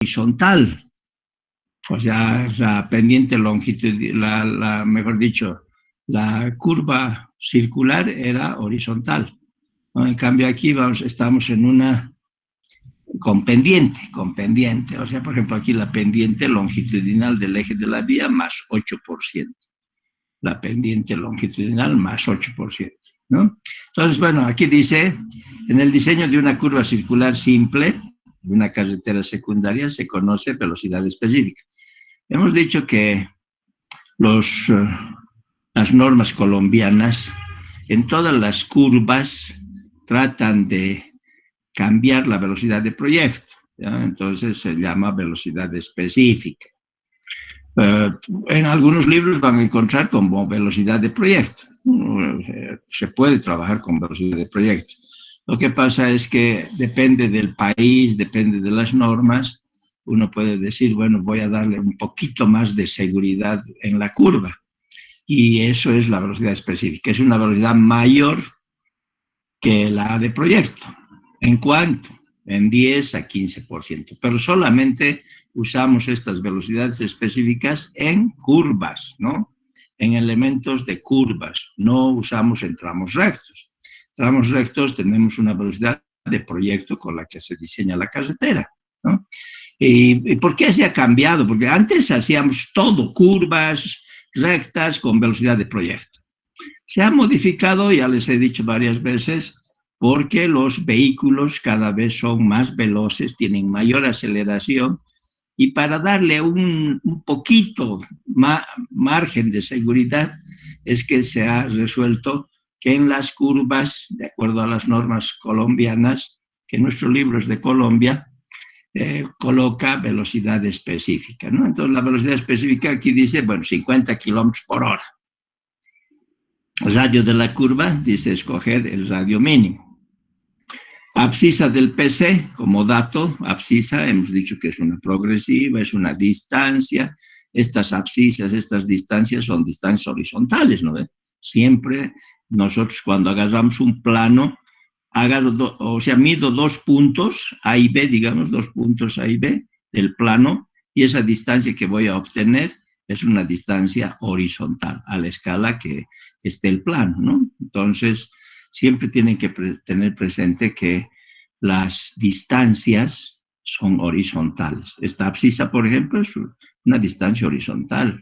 horizontal. O sea, la pendiente longitudinal, mejor dicho, la curva circular era horizontal, ¿no? En cambio aquí estamos en una con pendiente. O sea, por ejemplo, aquí la pendiente longitudinal del eje de la vía más 8%. La pendiente longitudinal más 8%, ¿no? Entonces, bueno, aquí dice, en el diseño de una curva circular simple, de una carretera secundaria, se conoce velocidad específica. Hemos dicho que las normas colombianas en todas las curvas tratan de cambiar la velocidad de proyecto, ¿ya? Entonces se llama velocidad específica. En algunos libros van a encontrar como velocidad de proyecto. Se puede trabajar con velocidad de proyecto. Lo que pasa es que depende del país, depende de las normas. Uno puede decir, bueno, voy a darle un poquito más de seguridad en la curva. Y eso es la velocidad específica. Es una velocidad mayor que la de proyecto. ¿En cuánto? En 10 a 15%. Pero solamente usamos estas velocidades específicas en curvas, ¿no? En elementos de curvas. No usamos en tramos rectos. Tramos rectos tenemos una velocidad de proyecto con la que se diseña la carretera, ¿no? ¿Y por qué se ha cambiado? Porque antes hacíamos todo, curvas rectas con velocidad de proyecto. Se ha modificado, ya les he dicho varias veces, porque los vehículos cada vez son más veloces, tienen mayor aceleración, y para darle un poquito más margen de seguridad es que se ha resuelto que en las curvas, de acuerdo a las normas colombianas, que nuestro libro es de Colombia, coloca velocidad específica, ¿no? Entonces la velocidad específica aquí dice, bueno, 50 kilómetros por hora. El radio de la curva dice escoger el radio mínimo. Abscisa del PC, como dato, abscisa, hemos dicho que es una progresiva, es una distancia. Estas abscisas, estas distancias son distancias horizontales, ¿no? Siempre nosotros cuando agarramos un plano, mido 2 puntos A y B, digamos, 2 puntos A y B del plano, y esa distancia que voy a obtener es una distancia horizontal, a la escala que esté el plano, ¿no? Entonces, siempre tienen que tener presente que las distancias son horizontales. Esta abscisa, por ejemplo, es una distancia horizontal.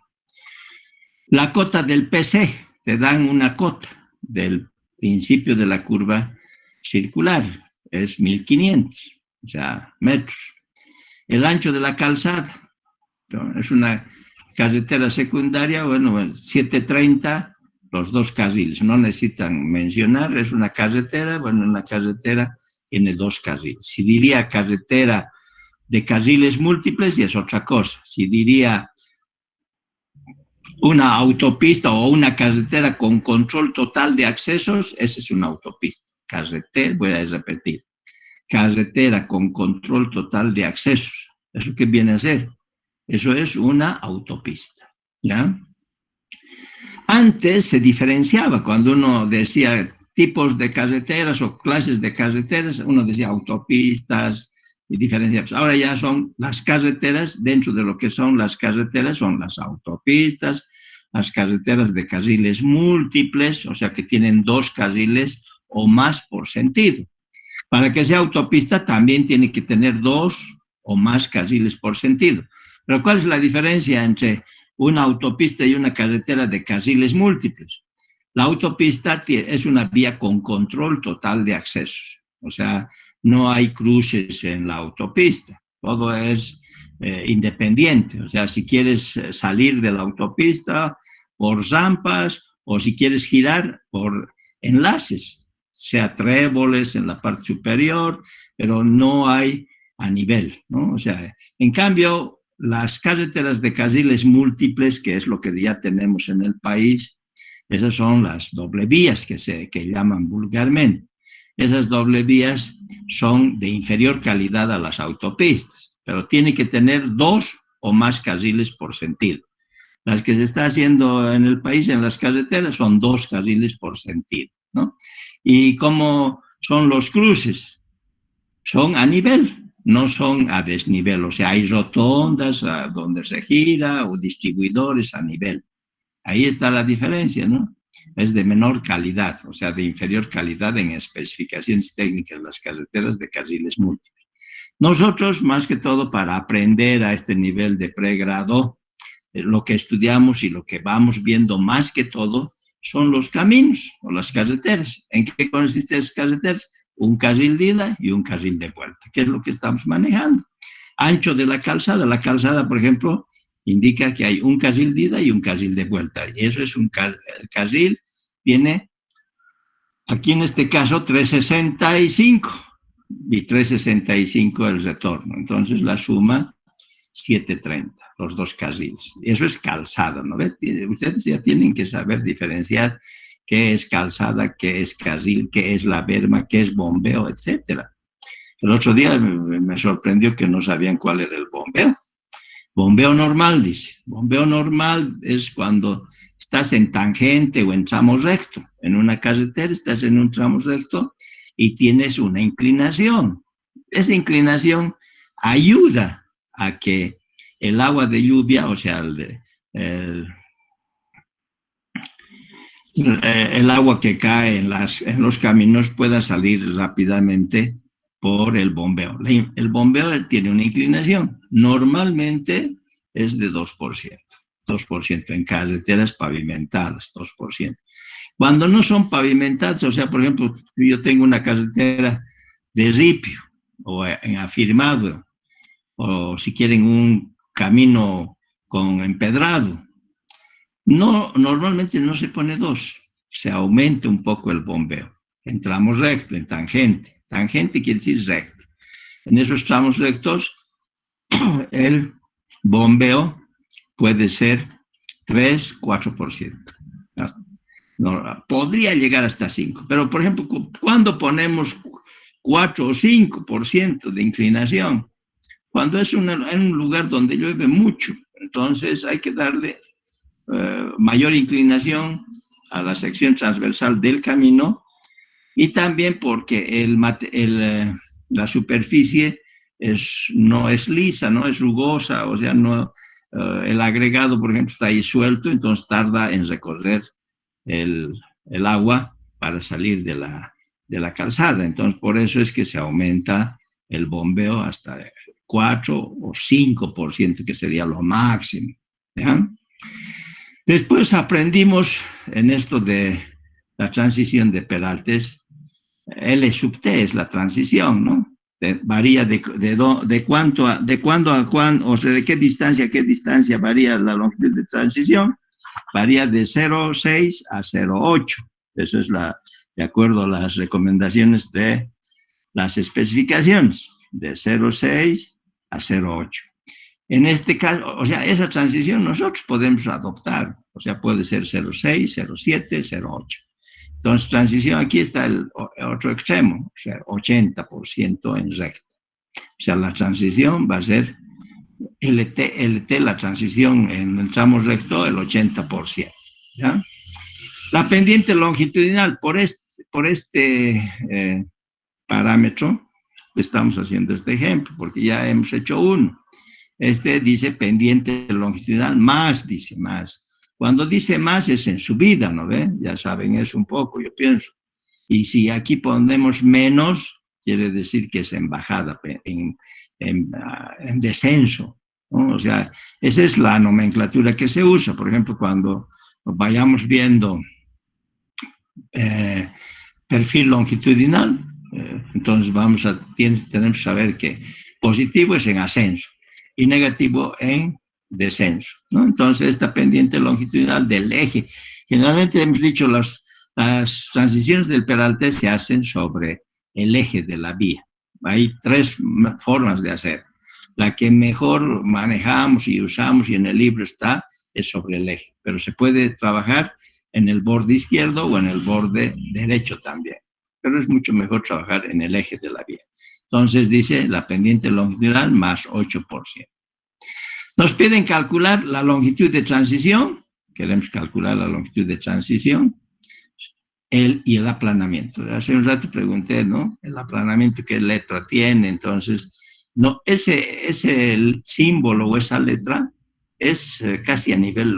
La cota del PC, te dan una cota del principio de la curva circular, es 1500, o sea, metros. El ancho de la calzada, es una carretera secundaria, bueno, 730, los 2 carriles, no necesitan mencionar, es una carretera, bueno, una carretera tiene 2 carriles. Si diría carretera de carriles múltiples, ya es otra cosa. Si diría una autopista o una carretera con control total de accesos, esa es una autopista. Carretera, voy a repetir, carretera con control total de accesos. Es lo que viene a ser. Eso es una autopista, ¿ya? Antes se diferenciaba, cuando uno decía tipos de carreteras o clases de carreteras, uno decía autopistas y diferenciados. Ahora ya son las carreteras, dentro de lo que son las carreteras, son las autopistas, las carreteras de carriles múltiples, o sea que tienen 2 carriles o más por sentido. Para que sea autopista también tiene que tener 2 o más carriles por sentido. Pero ¿cuál es la diferencia entre una autopista y una carretera de carriles múltiples? La autopista es una vía con control total de accesos. O sea, no hay cruces en la autopista. Todo es independiente. O sea, si quieres salir de la autopista por rampas o si quieres girar por enlaces, sea tréboles en la parte superior, pero no hay a nivel, ¿no? O sea, en cambio, las carreteras de carriles múltiples, que es lo que ya tenemos en el país, esas son las doble vías que llaman vulgarmente. Esas doble vías son de inferior calidad a las autopistas, pero tiene que tener 2 o más carriles por sentido. Las que se está haciendo en el país, en las carreteras, son 2 carriles por sentido, ¿no? ¿Y cómo son los cruces? Son a nivel. no son a desnivel, o sea, hay rotondas a donde se gira o distribuidores a nivel. Ahí está la diferencia, ¿no? Es de menor calidad, o sea, de inferior calidad en especificaciones técnicas, las carreteras de carriles múltiples. Nosotros, más que todo, para aprender a este nivel de pregrado, lo que estudiamos y lo que vamos viendo más que todo son los caminos o las carreteras. ¿En qué consisten esas carreteras? Un carril de ida y un carril de vuelta, que es lo que estamos manejando. Ancho de la calzada, por ejemplo, indica que hay un carril de ida y un carril de vuelta. Y eso es un carril, tiene aquí en este caso 365 y 365 el retorno. Entonces la suma 730, los dos carriles. Eso es calzada, ¿no ve? Ustedes ya tienen que saber diferenciar qué es calzada, qué es carril, qué es la berma, qué es bombeo, etcétera. El otro día me sorprendió que no sabían cuál era el bombeo. Bombeo normal, dice. Bombeo normal es cuando estás en tangente o en tramo recto. En una carretera estás en un tramo recto y tienes una inclinación. Esa inclinación ayuda a que el agua de lluvia, o sea, el agua que cae en los caminos pueda salir rápidamente por el bombeo. El bombeo tiene una inclinación. Normalmente es de 2%. 2% en carreteras pavimentadas, 2%. Cuando no son pavimentadas, o sea, por ejemplo, yo tengo una carretera de ripio o en afirmado, o si quieren un camino con empedrado, no, normalmente no se pone 2, se aumenta un poco el bombeo. En tramos recto, en tangente. Tangente quiere decir recto. En esos tramos rectos, el bombeo puede ser 3, 4%. No, podría llegar hasta 5%. Pero, por ejemplo, cuando ponemos 4 o 5% de inclinación, cuando es en un lugar donde llueve mucho, entonces hay que darle mayor inclinación a la sección transversal del camino, y también porque la superficie no es lisa, no es rugosa, o sea, no, el agregado, por ejemplo, está ahí suelto, entonces tarda en recorrer el agua para salir de la calzada. Entonces, por eso es que se aumenta el bombeo hasta 4 o 5%, que sería lo máximo, ¿ya? Después aprendimos en esto de la transición de peraltes, L sub T es la transición, ¿no? Varía de cuándo a cuándo, o sea, de qué distancia varía la longitud de transición. Varía de 0,6 a 0,8. Eso es de acuerdo a las recomendaciones de las especificaciones, de 0,6 a 0,8. En este caso, o sea, esa transición nosotros podemos adoptar, o sea, puede ser 0,6, 0,7, 0,8. Entonces, transición, aquí está el otro extremo, o sea, 80% en recta. O sea, la transición va a ser LT, la transición en el tramo recto, el 80%. ¿Ya? La pendiente longitudinal, por este parámetro, estamos haciendo este ejemplo, porque ya hemos hecho uno. Este dice pendiente longitudinal más, dice más. Cuando dice más es en subida, ¿no ve? Ya saben eso un poco, yo pienso. Y si aquí ponemos menos, quiere decir que es en bajada, en descenso, ¿no? O sea, esa es la nomenclatura que se usa. Por ejemplo, cuando vayamos viendo perfil longitudinal, entonces tenemos que saber que positivo es en ascenso y negativo en descenso, ¿no? Entonces, esta pendiente longitudinal del eje, generalmente hemos dicho las transiciones del peralte se hacen sobre el eje de la vía. Hay 3 formas de hacer. La que mejor manejamos y usamos y en el libro está es sobre el eje, pero se puede trabajar en el borde izquierdo o en el borde derecho también, pero es mucho mejor trabajar en el eje de la vía. Entonces dice la pendiente longitudinal más 8%. Nos piden calcular la longitud de transición, queremos calcular la longitud de transición, y el aplanamiento. Hace un rato pregunté, ¿no? El aplanamiento, ¿qué letra tiene? Entonces No, ese símbolo o esa letra es casi a nivel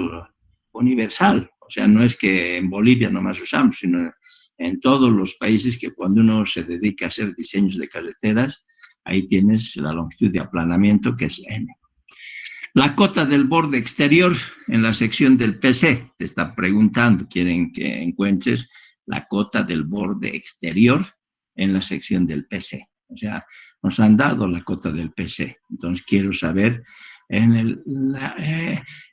universal. O sea, no es que en Bolivia nomás usamos, sino en todos los países que cuando uno se dedica a hacer diseños de carreteras, ahí tienes la longitud de aplanamiento que es N. La cota del borde exterior en la sección del PC, te están preguntando, quieren que encuentres la cota del borde exterior en la sección del PC. O sea, nos han dado la cota del PC. Entonces quiero saber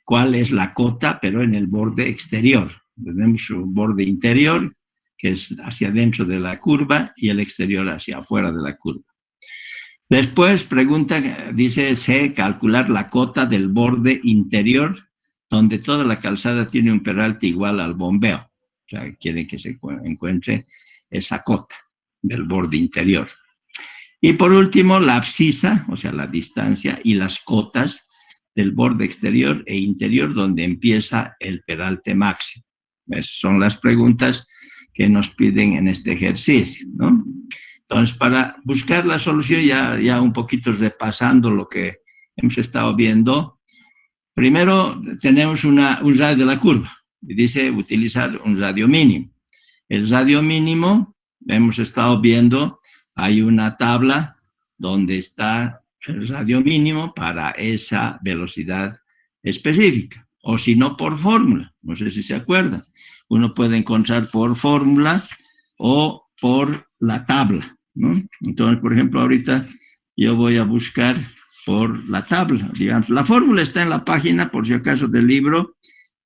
cuál es la cota, pero en el borde exterior. Tenemos un borde interior, que es hacia adentro de la curva, y el exterior hacia afuera de la curva. Después pregunta, dice C, calcular la cota del borde interior, donde toda la calzada tiene un peralte igual al bombeo. O sea, quiere que se encuentre esa cota del borde interior. Y por último, la abscisa, o sea, la distancia y las cotas del borde exterior e interior, donde empieza el peralte máximo. Esas son las preguntas que nos piden en este ejercicio, ¿no? Entonces, para buscar la solución, ya un poquito repasando lo que hemos estado viendo, primero tenemos un radio de la curva, y dice utilizar un radio mínimo. El radio mínimo, hemos estado viendo, hay una tabla donde está el radio mínimo para esa velocidad específica, o si no por fórmula, no sé si se acuerdan. Uno puede encontrar por fórmula o por la tabla, ¿no? Entonces, por ejemplo, ahorita yo voy a buscar por la tabla, digamos. La fórmula está en la página, por si acaso, del libro,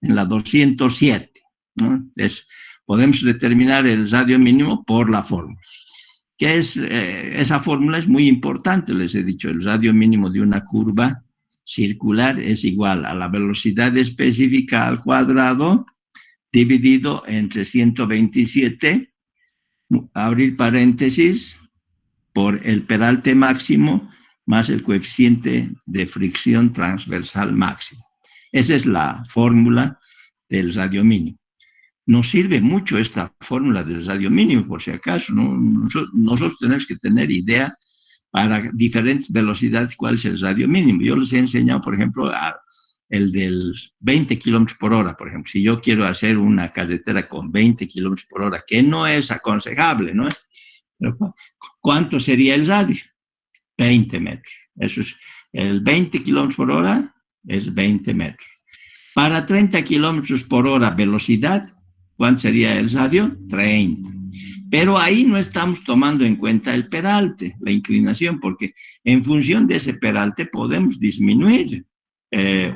en la 207, ¿no? Podemos determinar el radio mínimo por la fórmula. ¿Qué es? Esa fórmula es muy importante, les he dicho. El radio mínimo de una curva circular es igual a la velocidad específica al cuadrado dividido entre 127, abrir paréntesis, por el peralte máximo más el coeficiente de fricción transversal máximo. Esa es la fórmula del radio mínimo. Nos sirve mucho esta fórmula del radio mínimo, por si acaso, ¿no? Nosotros tenemos que tener idea para diferentes velocidades cuál es el radio mínimo. Yo les he enseñado, por ejemplo, el del 20 kilómetros por hora, por ejemplo. Si yo quiero hacer una carretera con 20 kilómetros por hora, que no es aconsejable, ¿no? Pero ¿cuánto sería el radio? 20 metros. Eso es, el 20 kilómetros por hora es 20 metros. Para 30 kilómetros por hora velocidad, ¿cuánto sería el radio? 30. Pero ahí no estamos tomando en cuenta el peralte, la inclinación, porque en función de ese peralte podemos disminuir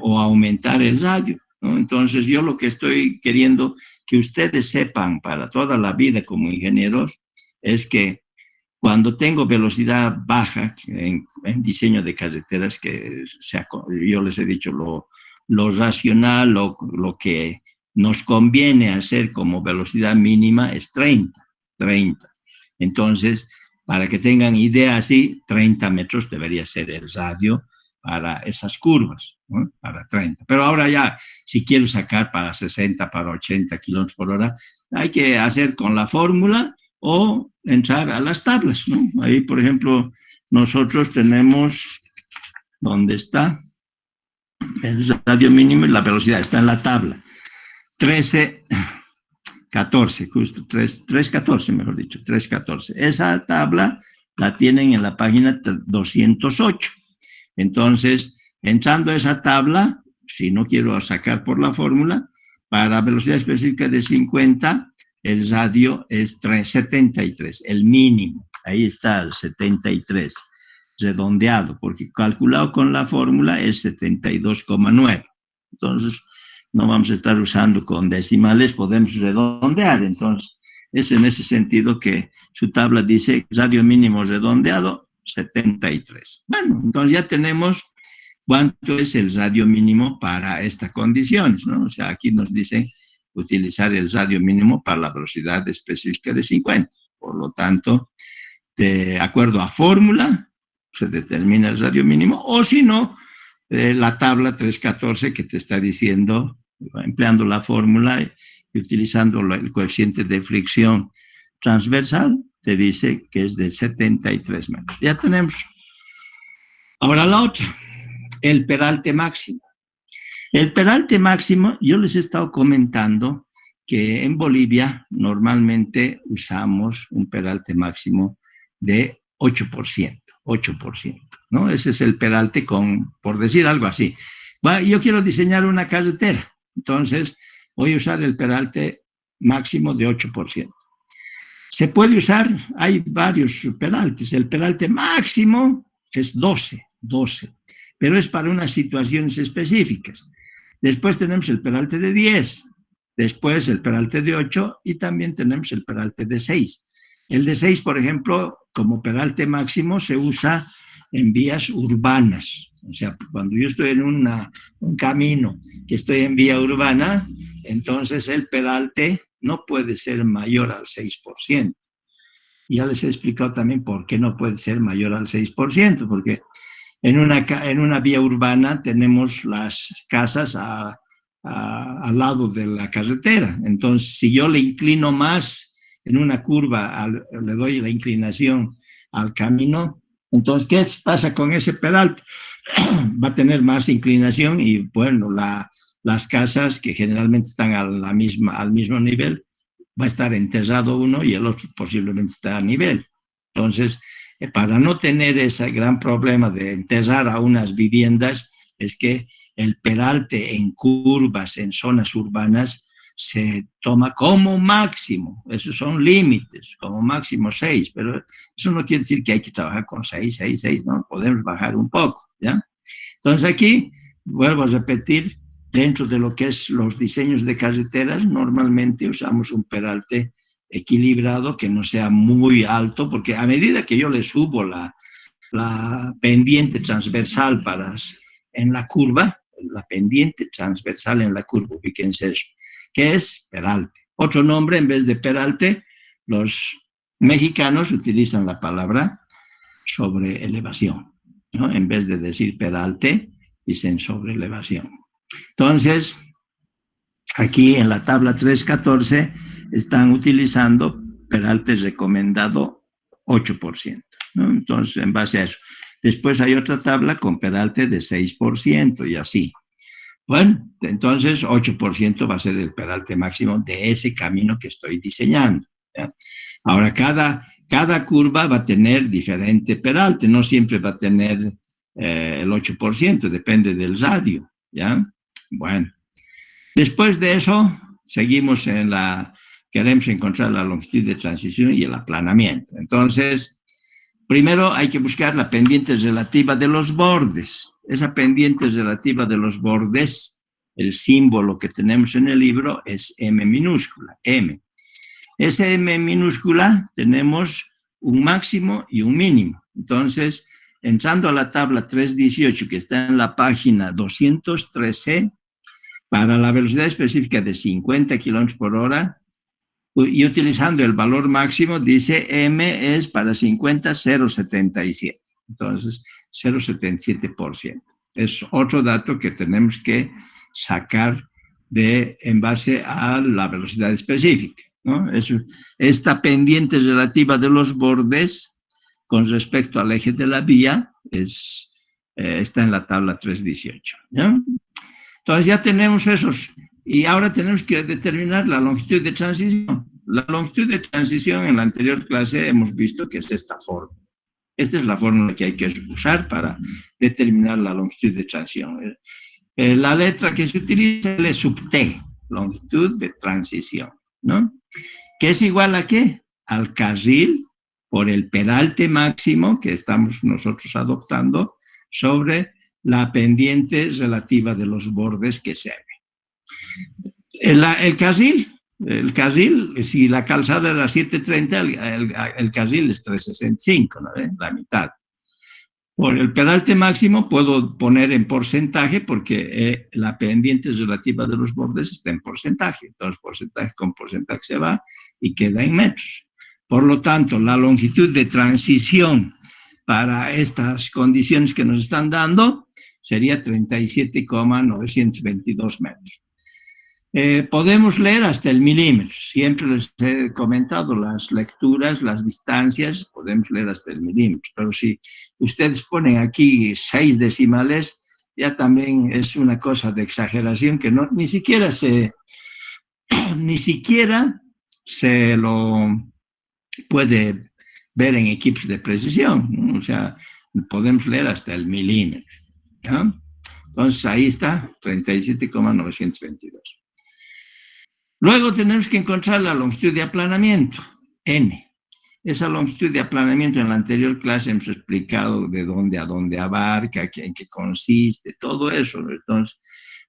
o aumentar el radio, ¿no? Entonces yo lo que estoy queriendo que ustedes sepan para toda la vida como ingenieros es que cuando tengo velocidad baja en diseño de carreteras, que yo les he dicho lo racional, lo que nos conviene hacer como velocidad mínima es 30. Entonces, para que tengan idea así, 30 metros debería ser el radio para esas curvas, ¿no? Para 30. Pero ahora ya, si quiero sacar para 60, para 80 kilómetros por hora, hay que hacer con la fórmula o entrar a las tablas, ¿no? Ahí, por ejemplo, nosotros tenemos, ¿dónde está? El radio mínimo y la velocidad, está en la tabla. 1314, justo 314, mejor dicho, 314. Esa tabla la tienen en la página 208. Entonces, entrando a esa tabla, si no quiero sacar por la fórmula, para velocidad específica de 50, el radio es 73, el mínimo. Ahí está el 73, redondeado, porque calculado con la fórmula es 72,9. Entonces, no vamos a estar usando con decimales, podemos redondear. Entonces, es en ese sentido que su tabla dice radio mínimo redondeado, 73. Bueno, entonces ya tenemos cuánto es el radio mínimo para estas condiciones, ¿no? O sea, aquí nos dice utilizar el radio mínimo para la velocidad específica de 50. Por lo tanto, de acuerdo a fórmula, se determina el radio mínimo, o si no, la tabla 314 que te está diciendo, empleando la fórmula y utilizando el coeficiente de fricción transversal, te dice que es de 73 metros. Ya tenemos Ahora la otra, el peralte máximo. El peralte máximo, yo les he estado comentando que en Bolivia normalmente usamos un peralte máximo de 8%, ¿no? Ese es el peralte por decir algo así. Yo quiero diseñar una carretera, entonces voy a usar el peralte máximo de 8%. Se puede usar, hay varios peraltes, el peralte máximo es 12, pero es para unas situaciones específicas. Después tenemos el peralte de 10, después el peralte de 8 y también tenemos el peralte de 6. El de 6, por ejemplo, como peralte máximo se usa en vías urbanas. O sea, cuando yo estoy en un camino que estoy en vía urbana, entonces el peralte no puede ser mayor al 6%. Y ya les he explicado también por qué no puede ser mayor al 6%, porque en una vía urbana tenemos las casas al lado de la carretera. Entonces, si yo le inclino más en una curva, le doy la inclinación al camino, entonces, ¿qué pasa con ese peralte? Va a tener más inclinación y, bueno, las casas que generalmente están al mismo nivel, va a estar enterrado uno y el otro posiblemente está a nivel. Entonces, para no tener ese gran problema de enterrar a unas viviendas, es que el peralte en curvas, en zonas urbanas, se toma como máximo, esos son límites, como máximo 6, pero eso no quiere decir que hay que trabajar con 6, ¿no? Podemos bajar un poco, ¿ya? Entonces aquí, vuelvo a repetir, dentro de lo que es los diseños de carreteras, normalmente usamos un peralte equilibrado, que no sea muy alto, porque a medida que yo le subo la pendiente transversal en la curva, la pendiente transversal en la curva, fíjense eso, que es peralte. Otro nombre, en vez de peralte, los mexicanos utilizan la palabra sobre elevación, ¿no? En vez de decir peralte, dicen sobre elevación. Entonces, aquí en la tabla 314 están utilizando peralte recomendado 8%, ¿no? Entonces, en base a eso. Después hay otra tabla con peralte de 6% y así. Bueno, entonces 8% va a ser el peralte máximo de ese camino que estoy diseñando, ¿ya? Ahora, cada curva va a tener diferente peralte, no siempre va a tener el 8%, depende del radio, ¿ya? Bueno, después de eso, seguimos queremos encontrar la longitud de transición y el aplanamiento. Entonces, primero hay que buscar la pendiente relativa de los bordes. Esa pendiente relativa de los bordes, el símbolo que tenemos en el libro es M minúscula, M. Ese M minúscula tenemos un máximo y un mínimo. Entonces, entrando a la tabla 318, que está en la página 213, para la velocidad específica de 50 kilómetros por hora, y utilizando el valor máximo, dice M es para 50, 0,77. Entonces, 0,77%. Es otro dato que tenemos que sacar en base a la velocidad específica, ¿no? Esta pendiente relativa de los bordes con respecto al eje de la vía está en la tabla 318, ¿ya? Entonces ya tenemos esos. Y ahora tenemos que determinar la longitud de transición. La longitud de transición en la anterior clase hemos visto que es esta forma. Esta es la fórmula que hay que usar para determinar la longitud de transición. La letra que se utiliza es L sub T, longitud de transición, ¿no? ¿Qué es igual a qué? Al carril por el peralte máximo que estamos nosotros adoptando sobre la pendiente relativa de los bordes que se ve. El carril, si la calzada era 730, el carril es 365, ¿no? La mitad. Por el peralte máximo puedo poner en porcentaje porque la pendiente relativa de los bordes está en porcentaje. Entonces, porcentaje con porcentaje se va y queda en metros. Por lo tanto, la longitud de transición para estas condiciones que nos están dando sería 37,922 metros. Podemos leer hasta el milímetro. Siempre les he comentado las lecturas, las distancias, podemos leer hasta el milímetro. Pero si ustedes ponen aquí 6 decimales, ya también es una cosa de exageración que no, ni siquiera se lo puede ver en equipos de precisión, ¿no? O sea, podemos leer hasta el milímetro, ¿ya? Entonces ahí está, 37,922. Luego tenemos que encontrar la longitud de aplanamiento, n. Esa longitud de aplanamiento en la anterior clase hemos explicado de dónde a dónde abarca, en qué consiste, todo eso, ¿no? Entonces,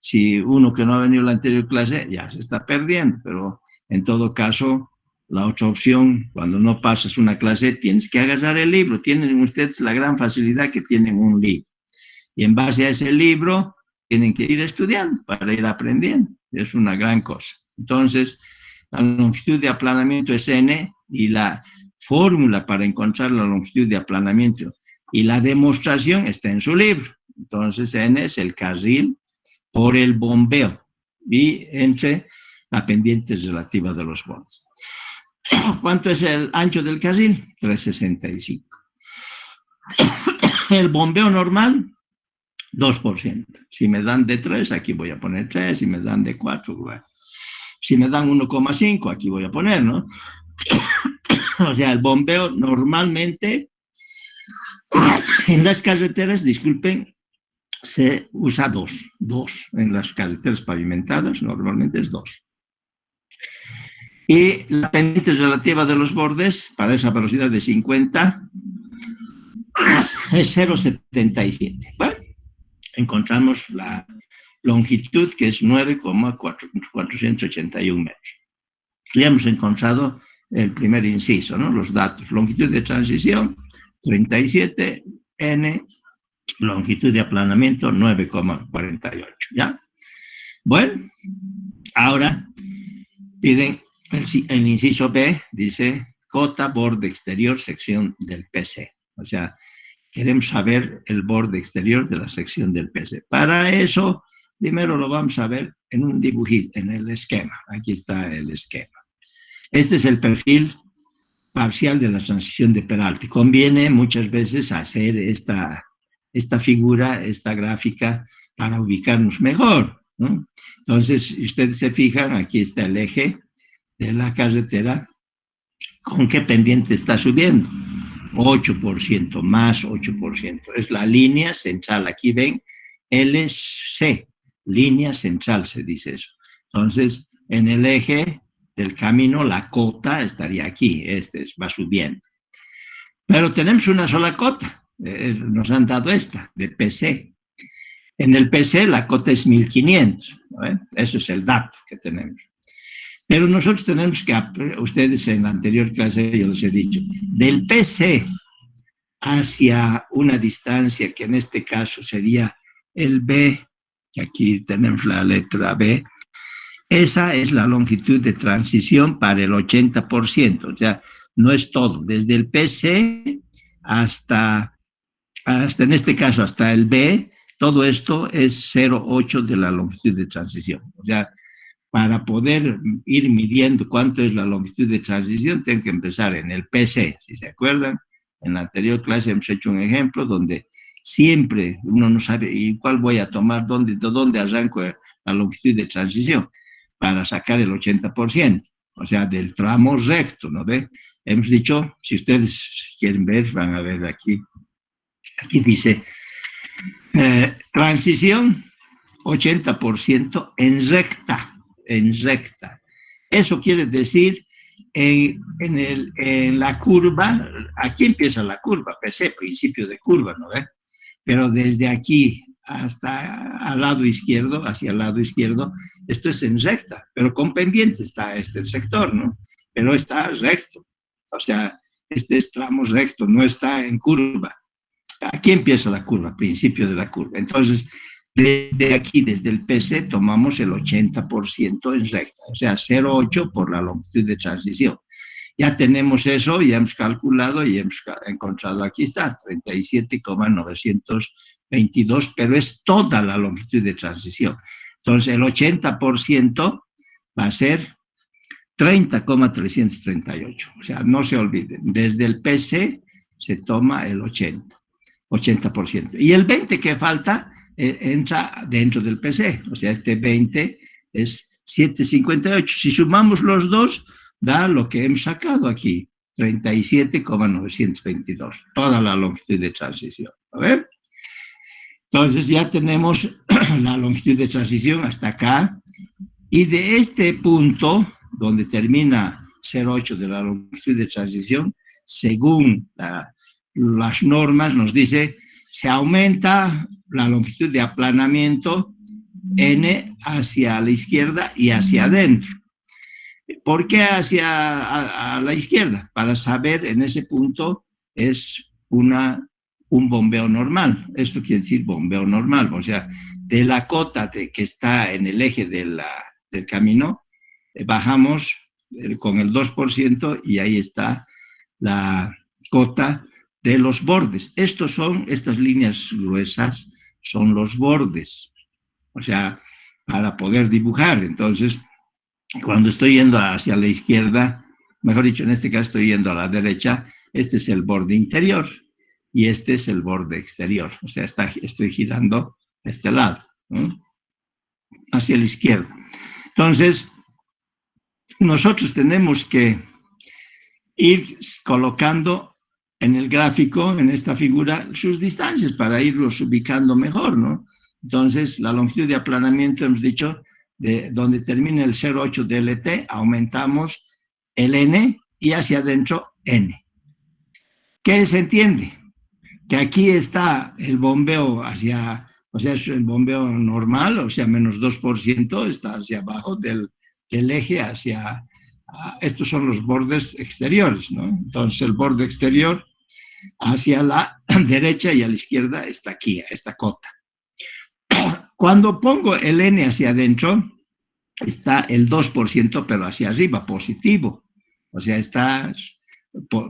si uno que no ha venido a la anterior clase ya se está perdiendo, pero en todo caso, la otra opción, cuando no pasas una clase, tienes que agarrar el libro. Tienen ustedes la gran facilidad que tienen un libro. Y en base a ese libro, tienen que ir estudiando para ir aprendiendo. Es una gran cosa. Entonces, la longitud de aplanamiento es n y la fórmula para encontrar la longitud de aplanamiento y la demostración está en su libro. Entonces, n es el carril por el bombeo y entre la pendiente relativa de los bordes. ¿Cuánto es el ancho del carril? 365. El bombeo normal, 2%. Si me dan de 3, aquí voy a poner 3. Si me dan de 4, bueno. Si me dan 1,5, aquí voy a poner, ¿no? O sea, el bombeo normalmente en las carreteras, disculpen, se usa 2. En las carreteras pavimentadas normalmente es 2. Y la pendiente relativa de los bordes, para esa velocidad de 50, es 0,77. Bueno, encontramos la longitud, que es 9,481 metros. Ya hemos encontrado el primer inciso, ¿no? Los datos. Longitud de transición, 37, n, longitud de aplanamiento, 9,48, ¿ya? Bueno, ahora piden el inciso B, dice cota borde exterior, sección del PC. O sea, queremos saber el borde exterior de la sección del PC. Para eso, primero lo vamos a ver en un dibujito, en el esquema. Aquí está el esquema. Este es el perfil parcial de la transición de Peralta. Conviene muchas veces hacer esta figura, esta gráfica, para ubicarnos mejor, ¿no? Entonces, si ustedes se fijan, aquí está el eje de la carretera, ¿con qué pendiente está subiendo? 8%, más 8%. Es la línea central. Aquí ven, LC, línea central se dice eso. Entonces, en el eje del camino, la cota estaría aquí, va subiendo. Pero tenemos una sola cota, nos han dado esta, de PC. En el PC la cota es 1500, ¿no? Eso es el dato que tenemos. Pero nosotros tenemos que, ustedes en la anterior clase yo les he dicho, del PC hacia una distancia que en este caso sería el B, que aquí tenemos la letra B, esa es la longitud de transición para el 80%, o sea, no es todo, desde el PC hasta en este caso hasta el B, todo esto es 0,8 de la longitud de transición, o sea, para poder ir midiendo cuánto es la longitud de transición, tengo que empezar en el PC, si se acuerdan. En la anterior clase hemos hecho un ejemplo donde siempre uno no sabe ¿y cuál voy a tomar? ¿De dónde arranco la longitud de transición? Para sacar el 80%, o sea, del tramo recto, ¿no ve? Hemos dicho, si ustedes quieren ver, van a ver aquí dice, transición 80% en recta. Eso quiere decir, en la curva, aquí empieza la curva, PC, principio de curva, ¿no ve? Pero desde aquí hasta al lado izquierdo, hacia el lado izquierdo, esto es en recta, pero con pendiente está este sector, ¿no? Pero está recto, o sea, este es tramo recto, no está en curva. Aquí empieza la curva, principio de la curva. Entonces, desde aquí, desde el PC, tomamos el 80% en recta, o sea, 0,8 por la longitud de transición. Ya tenemos eso, ya hemos calculado y hemos encontrado, aquí está, 37,922, pero es toda la longitud de transición. Entonces, el 80% va a ser 30,338. O sea, no se olviden, desde el PC se toma el 80%. Y el 20 que falta entra dentro del PC. O sea, este 20 es 7,58. Si sumamos los dos, da lo que hemos sacado aquí, 37,922. Toda la longitud de transición. A ver. Entonces ya tenemos la longitud de transición hasta acá. Y de este punto, donde termina 0,8 de la longitud de transición, según las normas, nos dice, se aumenta la longitud de aplanamiento n hacia la izquierda y hacia adentro. ¿Por qué hacia a la izquierda? Para saber en ese punto es un bombeo normal. Esto quiere decir bombeo normal. O sea, de la cota que está en el eje del camino, bajamos con el 2% y ahí está la cota de los bordes. Estas líneas gruesas son los bordes. O sea, para poder dibujar. Entonces, cuando estoy yendo hacia la izquierda, mejor dicho, en este caso estoy yendo a la derecha, este es el borde interior y este es el borde exterior. O sea, estoy girando a este lado, ¿no? Hacia la izquierda. Entonces, nosotros tenemos que ir colocando en el gráfico, en esta figura, sus distancias para irlos ubicando mejor, ¿no? Entonces, la longitud de aplanamiento, hemos dicho, de donde termina el 0,8 DLT, aumentamos el N y hacia adentro N. ¿Qué se entiende? Que aquí está el bombeo hacia, o sea, es el bombeo normal, o sea, menos 2%, está hacia abajo del eje hacia, estos son los bordes exteriores, ¿no? Entonces el borde exterior hacia la derecha y a la izquierda está aquí, esta cota. Cuando pongo el N hacia adentro, está el 2%, pero hacia arriba, positivo. O sea, está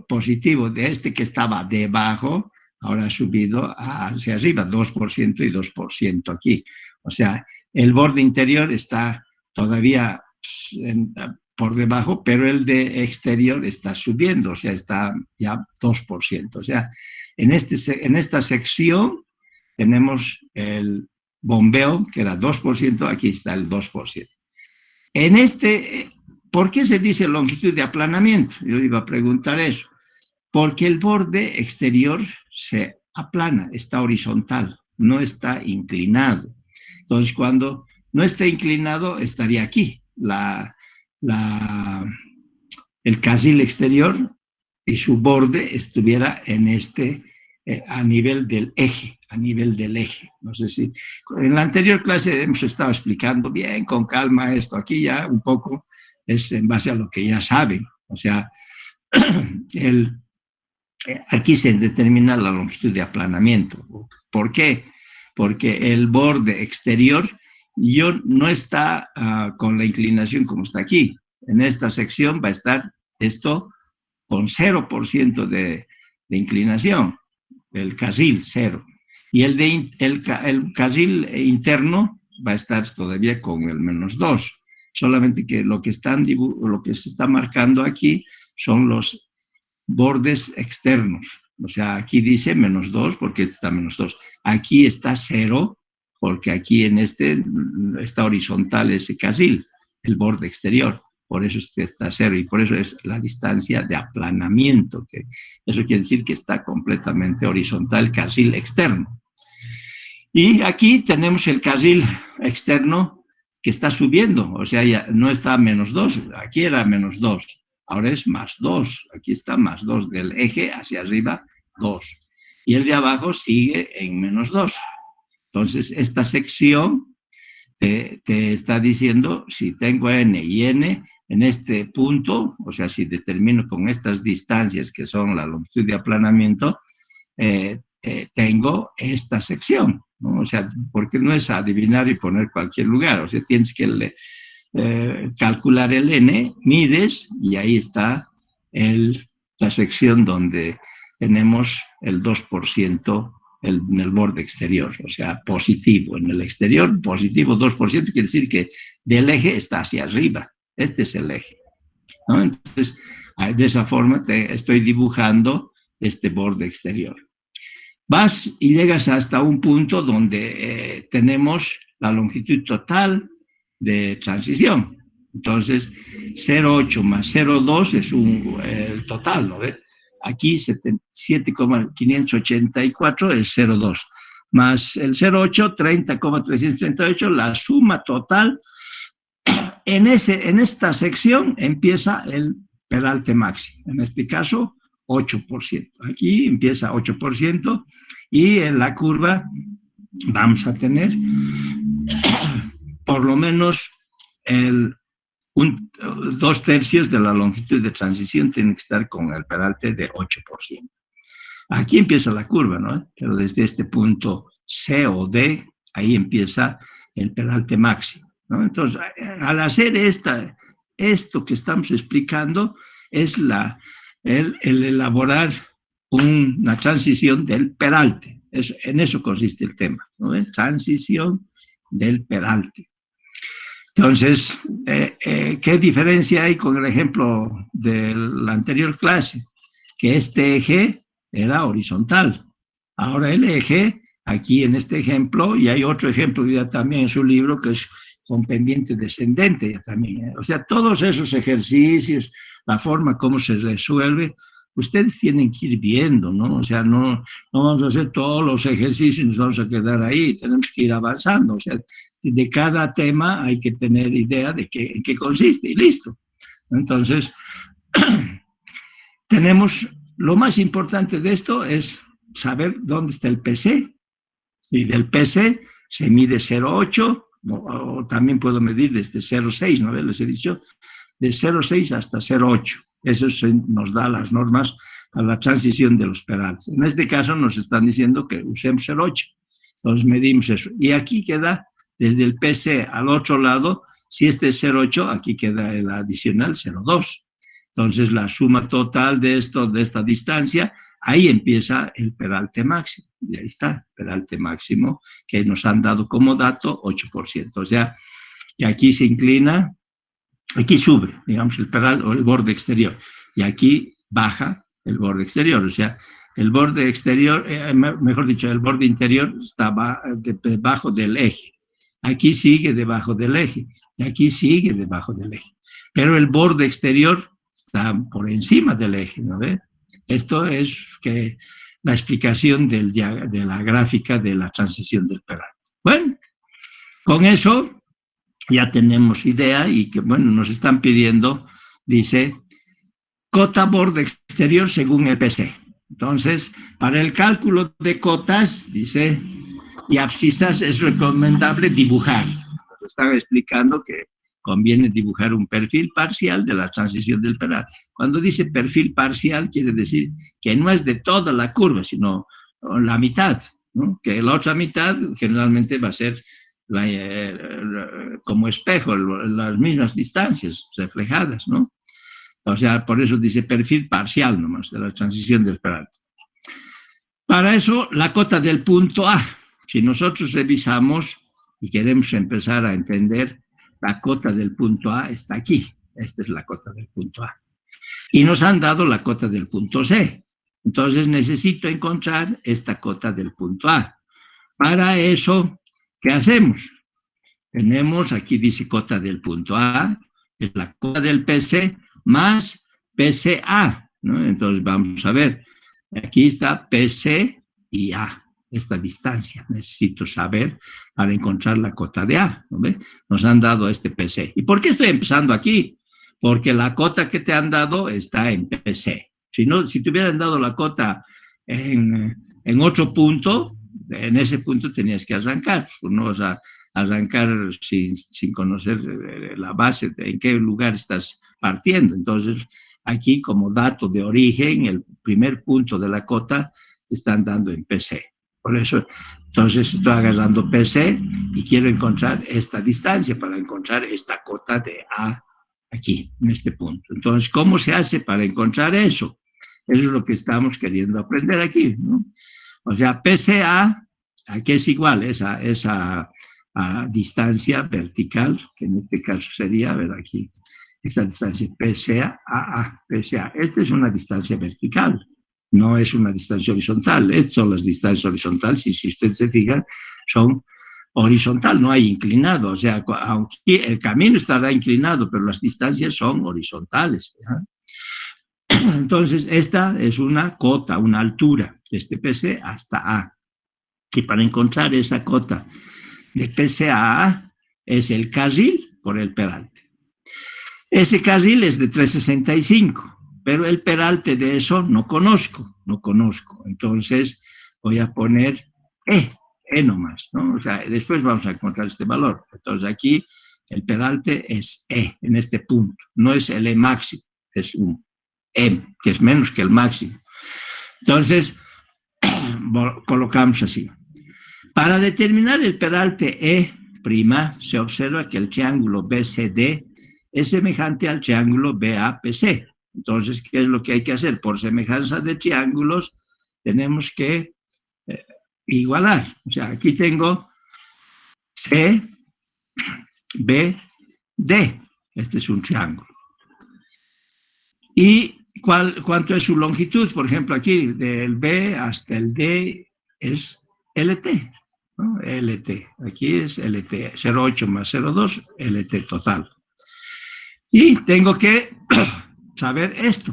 positivo de este que estaba debajo, ahora ha subido hacia arriba, 2% y 2% aquí. O sea, el borde interior está todavía por debajo, pero el de exterior está subiendo, o sea, está ya 2%. O sea, en esta sección tenemos el bombeo, que era 2%, aquí está el 2%. ¿Por qué se dice longitud de aplanamiento? Yo iba a preguntar eso. Porque el borde exterior se aplana, está horizontal, no está inclinado. Entonces, cuando no esté inclinado, estaría aquí. El carril exterior y su borde estuviera en a nivel del eje, No sé si en la anterior clase hemos estado explicando bien, con calma esto. Aquí ya un poco es en base a lo que ya saben. O sea, aquí se determina la longitud de aplanamiento. ¿Por qué? Porque el borde exterior no está con la inclinación como está aquí. En esta sección va a estar esto con 0% de inclinación, el carril 0. Y el carril interno va a estar todavía con el menos 2. Solamente que lo que se está marcando aquí son los bordes externos. O sea, aquí dice menos 2 porque está menos 2. Aquí está 0 porque aquí en está horizontal ese carril, el borde exterior. Por eso está 0 y por eso es la distancia de aplanamiento. Que eso quiere decir que está completamente horizontal el carril externo. Y aquí tenemos el carril externo que está subiendo. O sea, ya no está a menos 2. Aquí era menos 2. Ahora es más 2. Aquí está más 2 del eje hacia arriba, 2. Y el de abajo sigue en menos 2. Entonces, esta sección te está diciendo si tengo N y N en este punto, o sea, si determino con estas distancias que son la longitud de aplanamiento, tengo esta sección, ¿no? O sea, porque no es adivinar y poner cualquier lugar, o sea, tienes que calcular el N, mides y ahí está la sección donde tenemos el 2% en el borde exterior, o sea, positivo. En el exterior, positivo 2%, quiere decir que del eje está hacia arriba, Este es el eje, ¿no? Entonces, de esa forma estoy dibujando este borde exterior. Vas y llegas hasta un punto donde tenemos la longitud total de transición. Entonces, 0,8 más 0,2 es el total, ¿no ve? Aquí 7,584 es 0,2, más el 0,8, 30,338, la suma total. En esta sección empieza el peralte máximo, en este caso 8%. Aquí empieza 8% y en la curva vamos a tener por lo menos 2/3 de la longitud de transición tiene que estar con el peralte de 8%. Aquí empieza la curva, ¿no? Pero desde este punto C o D, ahí empieza el peralte máximo, ¿no? Entonces, al hacer esto que estamos explicando, es el elaborar una transición del peralte. En eso consiste el tema, ¿no? Transición del peralte. Entonces, ¿qué diferencia hay con el ejemplo de la anterior clase? Que este eje era horizontal. Ahora el eje, aquí en este ejemplo, y hay otro ejemplo ya también en su libro, que es con pendiente descendente ya también. O sea, todos esos ejercicios, la forma como se resuelve, ustedes tienen que ir viendo, ¿no? O sea, no vamos a hacer todos los ejercicios y nos vamos a quedar ahí, tenemos que ir avanzando. O sea, de cada tema hay que tener idea de en qué consiste y listo. Entonces, lo más importante de esto es saber dónde está el PC. Y del PC se mide 0,8, o también puedo medir desde 0,6, ¿no? Les he dicho, de 0,6 hasta 0,8. Eso nos da las normas para la transición de los peraltes. En este caso nos están diciendo que usemos 0,8. Entonces medimos eso. Y aquí queda, desde el PC al otro lado, si este es 0,8, aquí queda el adicional 0,2. Entonces la suma total de esta distancia, ahí empieza el peralte máximo. Y ahí está, peralte máximo, que nos han dado como dato 8%. O sea, y aquí se inclina, aquí sube, digamos, el peralte o el borde exterior, y aquí baja el borde exterior. O sea, el borde exterior, mejor dicho, el borde interior está debajo del eje. Aquí sigue debajo del eje, y aquí sigue debajo del eje. Pero el borde exterior está por encima del eje, ¿no ve? Esto es la explicación de la gráfica de la transición del peralte. Bueno, con eso ya tenemos idea y que, bueno, nos están pidiendo, dice, cota borde exterior según el PC. Entonces, para el cálculo de cotas, dice, y abscisas es recomendable dibujar. Nos están explicando que conviene dibujar un perfil parcial de la transición del peralte. Cuando dice perfil parcial, quiere decir que no es de toda la curva, sino la mitad, ¿no? Que la otra mitad generalmente va a ser como espejo, las mismas distancias reflejadas, ¿no? O sea, por eso dice perfil parcial nomás de la transición del peralte. Para eso, la cota del punto A. Si nosotros revisamos y queremos empezar a entender, la cota del punto A está aquí. Esta es la cota del punto A. Y nos han dado la cota del punto C. Entonces necesito encontrar esta cota del punto A. Para eso, ¿qué hacemos? Tenemos, aquí dice cota del punto A, es la cota del PC más PCA, ¿no? Entonces vamos a ver, aquí está PC y A, esta distancia. Necesito saber para encontrar la cota de A, ¿no ve? Nos han dado este PC. ¿Y por qué estoy empezando aquí? Porque la cota que te han dado está en PC. Si te hubieran dado la cota en otro punto, en ese punto tenías que arrancar. No vas a arrancar sin conocer la base, en qué lugar estás partiendo. Entonces, aquí como dato de origen, el primer punto de la cota te están dando en PC. Por eso, entonces estoy agarrando PC y quiero encontrar esta distancia para encontrar esta cota de A aquí, en este punto. Entonces, ¿cómo se hace para encontrar eso? Eso es lo que estamos queriendo aprender aquí, ¿no? O sea, PCA, aquí es igual, esa distancia vertical, que en este caso sería, a ver aquí, esta distancia, PCA, AA, PCA. Esta es una distancia vertical, no es una distancia horizontal. Estas son las distancias horizontales y si usted se fija, son horizontal, no hay inclinado. O sea, aunque el camino estará inclinado, pero las distancias son horizontales. ¿Ya? Entonces, esta es una cota, una altura, desde PC hasta A. Y para encontrar esa cota de PC a A, es el carril por el peralte. Ese carril es de 365, pero el peralte de eso no conozco. Entonces voy a poner E nomás, ¿no? O sea, después vamos a encontrar este valor. Entonces aquí el peralte es E en este punto, no es el E máximo, es un E, que es menos que el máximo. Entonces, colocamos así. Para determinar el peralte E', se observa que el triángulo BCD es semejante al triángulo BAPC. Entonces, ¿qué es lo que hay que hacer? Por semejanza de triángulos, tenemos que igualar. O sea, aquí tengo C, B, D. Este es un triángulo. ¿Y cuánto es su longitud? Por ejemplo, aquí del B hasta el D es LT, ¿no? LT. Aquí es LT. 0,8 más 0,2, LT total. Y tengo que saber esto.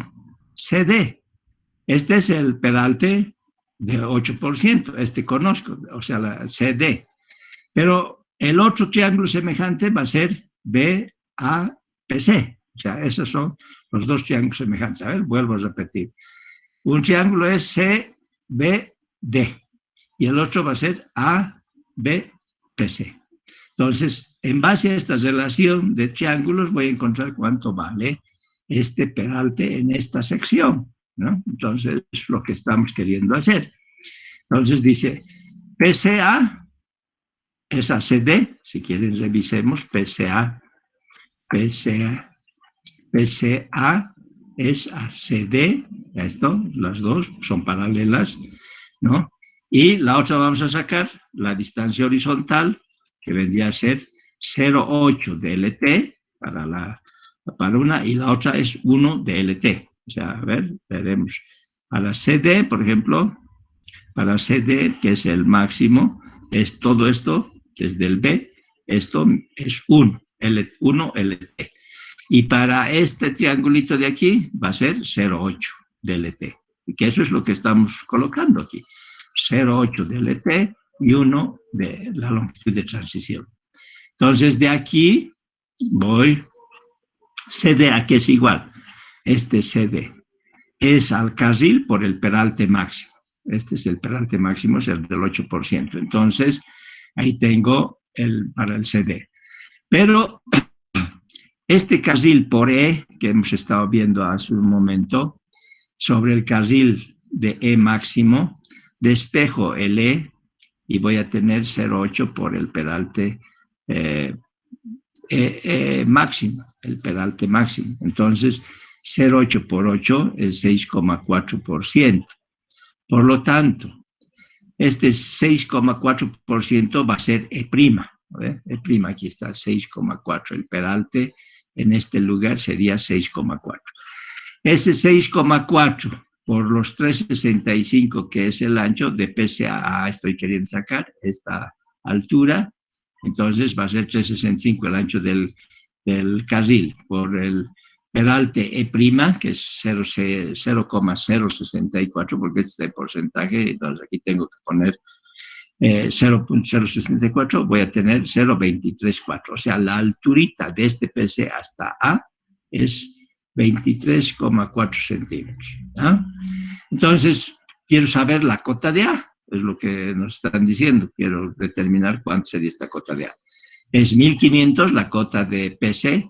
CD. Este es el peralte de 8%. Este conozco, o sea, la CD. Pero el otro triángulo semejante va a ser BAPC. O sea, esos son los dos triángulos semejantes. A ver, vuelvo a repetir. Un triángulo es CBD y el otro va a ser ABPC. Entonces, en base a esta relación de triángulos, voy a encontrar cuánto vale este peralte en esta sección, ¿no? Entonces, es lo que estamos queriendo hacer. Entonces, dice, PCA es a CD, si quieren revisemos, PCA es a CD, esto, las dos son paralelas, ¿no? Y la otra vamos a sacar la distancia horizontal, que vendría a ser 0,8 de LT para una, y la otra es 1 de LT. O sea, a ver, veremos. Para CD, por ejemplo, para CD, que es el máximo, es todo esto, desde el B, esto es 1 LT. Y para este triangulito de aquí va a ser 0,8 de LT. Y que eso es lo que estamos colocando aquí. 0,8 de LT y 1 de la longitud de transición. Entonces, de aquí voy, CD a que es igual. Este CD es al carril por el peralte máximo. Este es el peralte máximo, es el del 8%. Entonces, ahí tengo para el CD. Pero este carril por E, que hemos estado viendo hace un momento, sobre el carril de E máximo, despejo el E y voy a tener 0,8 por el peralte máximo, el peralte máximo. Entonces, 0,8 por 8 es 6,4%. Por lo tanto, este 6,4% va a ser E'. E', aquí está, 6,4. El peralte en este lugar sería 6,4. Ese 6,4 por los 365, que es el ancho de PCA, estoy queriendo sacar esta altura, entonces va a ser 365 el ancho del carril por el peralte E', que es 0,064, porque este es el porcentaje, entonces aquí tengo que poner 0,064, voy a tener 0,234, o sea, la alturita de este PC hasta A es 23,4 centímetros. ¿Ah? Entonces, quiero saber la cota de A, es lo que nos están diciendo, quiero determinar cuánto sería esta cota de A. Es 1500 la cota de PC,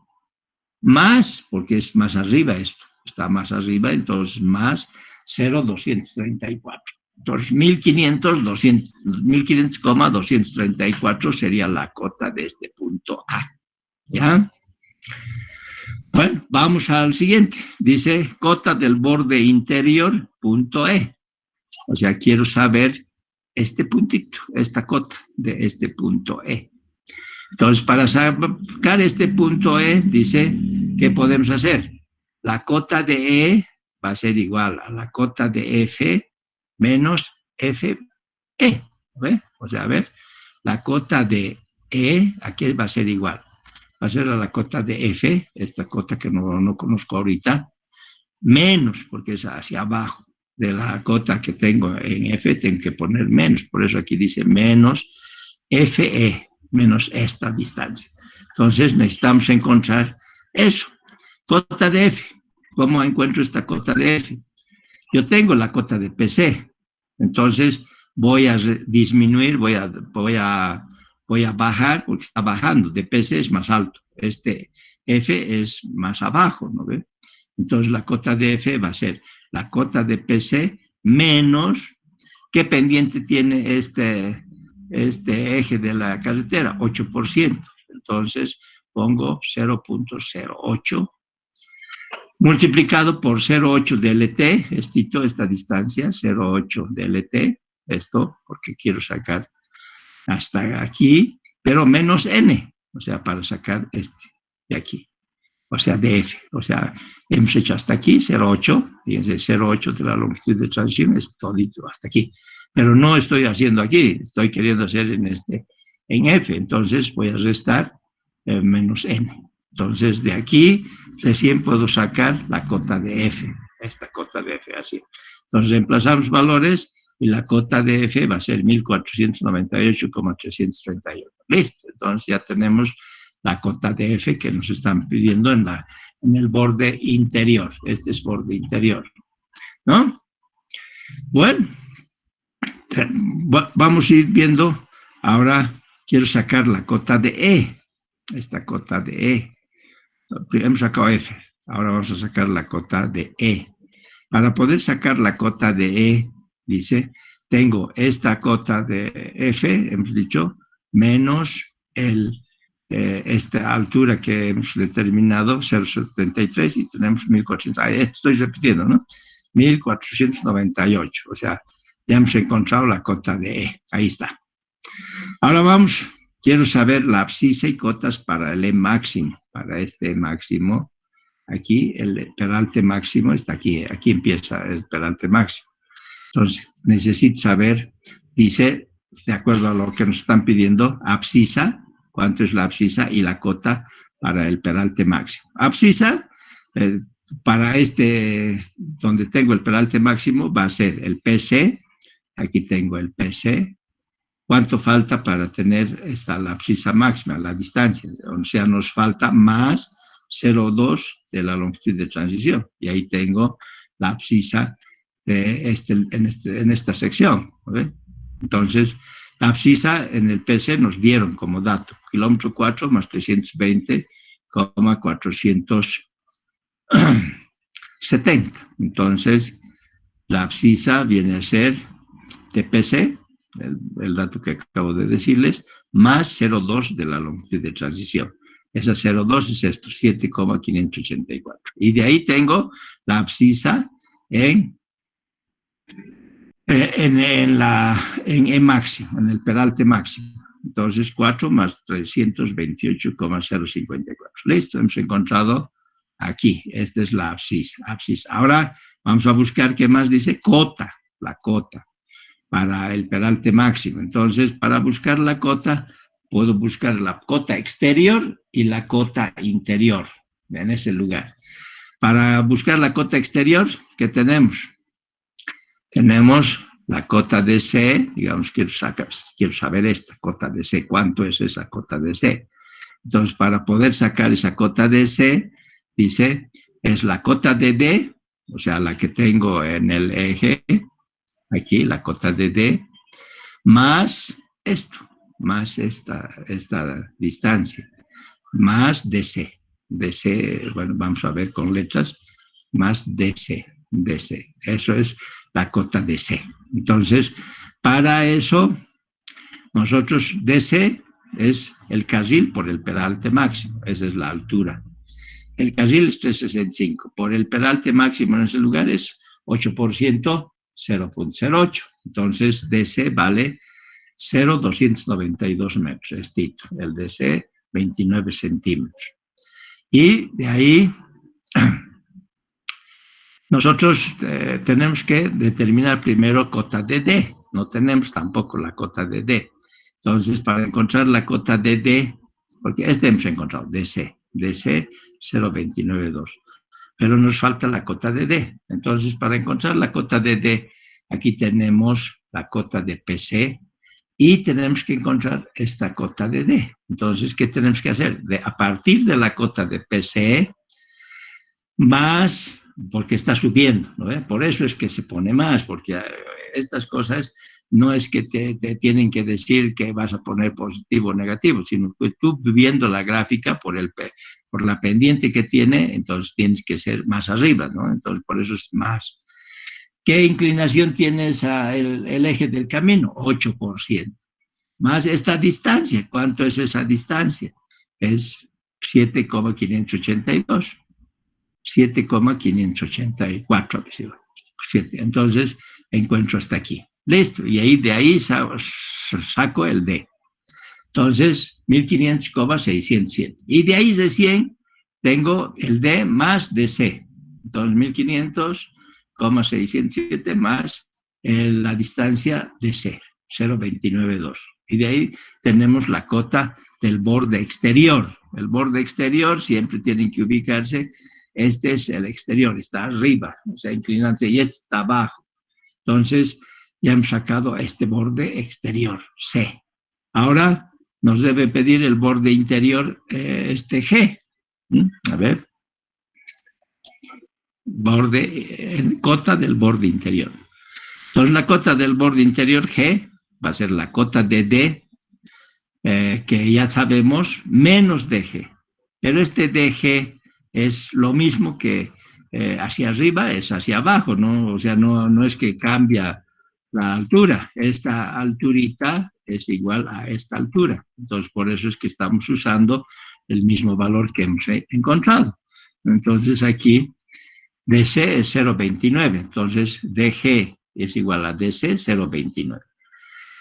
más, porque es más arriba esto, está más arriba, entonces más 0,234. Entonces, 1500,234 sería la cota de este punto A. ¿Ya? Bueno, vamos al siguiente. Dice, cota del borde interior, punto E. O sea, quiero saber este puntito, esta cota de este punto E. Entonces, para sacar este punto E, dice ¿qué podemos hacer? La cota de E va a ser igual a la cota de F menos FE. ¿Ve? O sea, a ver, la cota de E aquí va a ser igual. Va a ser a la cota de F, esta cota que no conozco ahorita, menos, porque es hacia abajo de la cota que tengo en F, tengo que poner menos. Por eso aquí dice menos FE, menos esta distancia. Entonces necesitamos encontrar eso. Cota de F. ¿Cómo encuentro esta cota de F? Yo tengo la cota de PC. Entonces voy a disminuir, voy a bajar, porque está bajando. De PC es más alto. Este F es más abajo, ¿no ve? Entonces la cota de F va a ser la cota de PC menos, ¿qué pendiente tiene este eje de la carretera? 8%. Entonces pongo 0.08 multiplicado por 0.8 DLT, esta distancia, 0.8 DLT, esto porque quiero sacar hasta aquí, pero menos N, o sea, para sacar este de aquí, o sea, DF, o sea, hemos hecho hasta aquí, 0.8, fíjense, 0.8 de la longitud de transición es todito hasta aquí, pero no estoy haciendo aquí, estoy queriendo hacer en F, entonces voy a restar menos N. Entonces, de aquí recién puedo sacar la cota de F, esta cota de F, así. Entonces, reemplazamos valores y la cota de F va a ser 1498,331. Listo, entonces ya tenemos la cota de F que nos están pidiendo en el borde interior. Este es borde interior, ¿no? Bueno, vamos a ir viendo. Ahora quiero sacar la cota de E, esta cota de E. Hemos sacado F, ahora vamos a sacar la cota de E. Para poder sacar la cota de E, dice, tengo esta cota de F, hemos dicho, menos esta altura que hemos determinado, 0.73, y tenemos 1400, esto estoy repitiendo, ¿no? 1498, o sea, ya hemos encontrado la cota de E, ahí está. Ahora quiero saber la abscisa y cotas para el E máximo, para este máximo. Aquí el peralte máximo está aquí empieza el peralte máximo. Entonces necesito saber, dice, de acuerdo a lo que nos están pidiendo, abscisa, cuánto es la abscisa y la cota para el peralte máximo. Abscisa, para donde tengo el peralte máximo, va a ser el PC, aquí tengo el PC. ¿Cuánto falta para tener la abscisa máxima, la distancia? O sea, nos falta más 0,2 de la longitud de transición. Y ahí tengo la abscisa en esta sección. ¿Ve? Entonces, la abscisa en el PC nos dieron como dato, kilómetro 4 más 320,470. Entonces, la abscisa viene a ser TPC, el dato que acabo de decirles, más 0,2 de la longitud de transición. Esa 0,2 es esto, 7,584. Y de ahí tengo la abscisa en E máximo, en el peralte máximo. Entonces, 4 más 328,054. Listo, hemos encontrado aquí. Esta es la abscisa. Ahora vamos a buscar qué más dice cota, la cota para el peralte máximo. Entonces, para buscar la cota, puedo buscar la cota exterior y la cota interior, en ese lugar. Para buscar la cota exterior, ¿qué tenemos? Tenemos la cota de C, digamos, quiero saber esta cota de C, ¿cuánto es esa cota de C? Entonces, para poder sacar esa cota de C, dice, es la cota de D, o sea, la que tengo en el eje, aquí la cota de D, más esto, más esta distancia, más DC. DC, bueno, vamos a ver con letras, más DC. Eso es la cota de C. Entonces, para eso, nosotros DC es el carril por el peralte máximo, esa es la altura. El carril es 365, por el peralte máximo en ese lugar es 8%, 0.08. Entonces, DC vale 0,292 metros, el DC 29 centímetros. Y de ahí nosotros tenemos que determinar primero cota de D. No tenemos tampoco la cota de D. Entonces, para encontrar la cota de D, porque este hemos encontrado, DC 0,292. Pero nos falta la cota de D. Entonces, para encontrar la cota de D, aquí tenemos la cota de PC y tenemos que encontrar esta cota de D. Entonces, ¿qué tenemos que hacer? A partir de la cota de PCE, más, porque está subiendo, ¿no? Por eso es que se pone más, porque estas cosas no es que te tienen que decir que vas a poner positivo o negativo, sino que tú viendo la gráfica por la pendiente que tiene, entonces tienes que ser más arriba, ¿no? Entonces, por eso es más. ¿Qué inclinación tiene el eje del camino? 8%. Más esta distancia. ¿Cuánto es esa distancia? Es 7,582. 7,584. Entonces, encuentro hasta aquí. Listo. Y de ahí saco el D. Entonces, 1500,607. Y de ahí recién tengo el D más DC. Entonces, 1500,607 más la distancia de C, 0,292. Y de ahí tenemos la cota del borde exterior. El borde exterior siempre tienen que ubicarse. Este es el exterior, está arriba, o sea, inclinándose, y este está abajo. Entonces, ya hemos sacado este borde exterior, C. Ahora nos debe pedir el borde interior, este G. A ver. Cota del borde interior. Entonces, la cota del borde interior G va a ser la cota de D, que ya sabemos, menos DG. Pero este DG es lo mismo que hacia arriba es hacia abajo, ¿no? O sea, no es que cambia la altura. Esta alturita es igual a esta altura. Entonces, por eso es que estamos usando el mismo valor que hemos encontrado. Entonces, aquí DC es 0,29. Entonces, DG es igual a DC 0,29.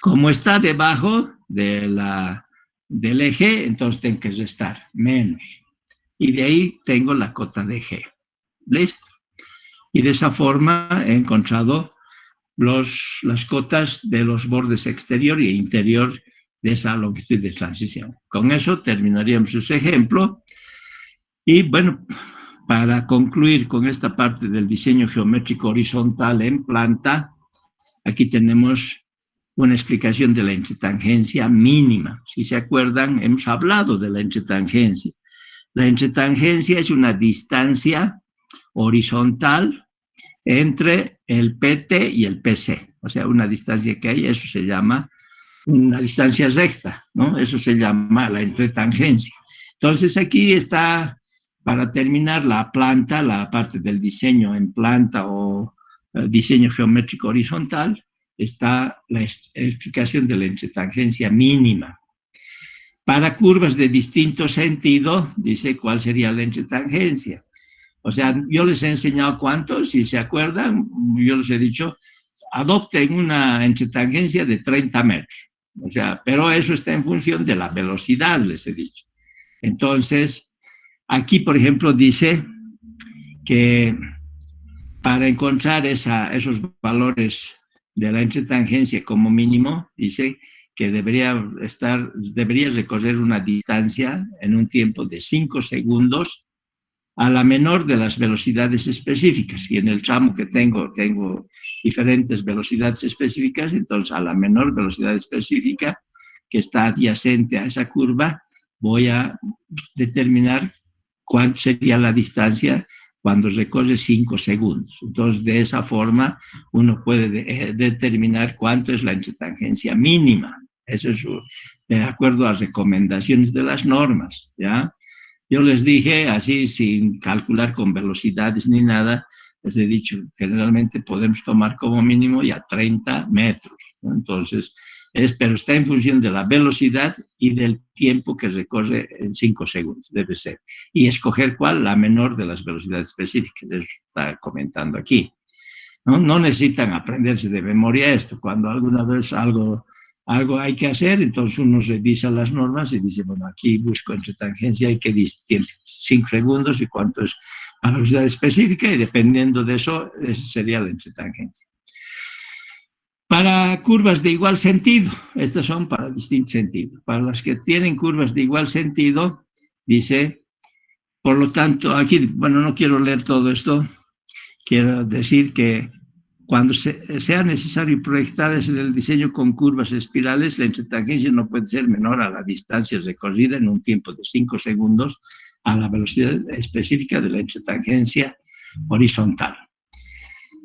Como está debajo del eje, entonces tengo que restar menos. Y de ahí tengo la cota de G. ¿Listo? Y de esa forma he encontrado las cotas de los bordes exterior e interior de esa longitud de transición. Con eso terminaríamos ese ejemplo. Y bueno, para concluir con esta parte del diseño geométrico horizontal en planta, aquí tenemos una explicación de la entretangencia mínima. Si se acuerdan, hemos hablado de la entretangencia. La entretangencia es una distancia horizontal entre el PT y el PC. O sea, una distancia que hay, eso se llama una distancia recta, ¿no? Eso se llama la entretangencia. Entonces, aquí está, para terminar, la planta, la parte del diseño en planta o diseño geométrico horizontal, está la explicación de la entretangencia mínima. Para curvas de distinto sentido, dice cuál sería la entretangencia. O sea, yo les he enseñado cuánto, si se acuerdan, yo les he dicho, adopten una entretangencia de 30 metros. O sea, pero eso está en función de la velocidad, les he dicho. Entonces, aquí, por ejemplo, dice que para encontrar esos valores de la entretangencia como mínimo, dice que deberías recorrer una distancia en un tiempo de 5 segundos a la menor de las velocidades específicas. Y en el tramo que tengo diferentes velocidades específicas, entonces a la menor velocidad específica que está adyacente a esa curva, voy a determinar cuál sería la distancia cuando recorre 5 segundos. Entonces, de esa forma, uno puede determinar cuánto es la entretangencia mínima. Eso es de acuerdo a las recomendaciones de las normas, ¿ya? Yo les dije, así, sin calcular con velocidades ni nada, les he dicho, generalmente podemos tomar como mínimo ya 30 metros, ¿no? Entonces, pero está en función de la velocidad y del tiempo que recorre en 5 segundos, debe ser. Y escoger cuál, la menor de las velocidades específicas, eso está comentando aquí. No necesitan aprenderse de memoria esto. Cuando alguna vez algo algo hay que hacer, entonces uno revisa las normas y dice, bueno, aquí busco entre tangencia y que tiene 5 segundos y cuánto es la velocidad específica, y dependiendo de eso, esa sería la entretangencia. Para curvas de igual sentido, estas son para distintos sentidos. Para las que tienen curvas de igual sentido, dice, por lo tanto, aquí, bueno, no quiero leer todo esto, quiero decir que cuando sea necesario proyectar en el diseño con curvas espirales, la entretangencia no puede ser menor a la distancia recorrida en un tiempo de 5 segundos a la velocidad específica de la entretangencia horizontal.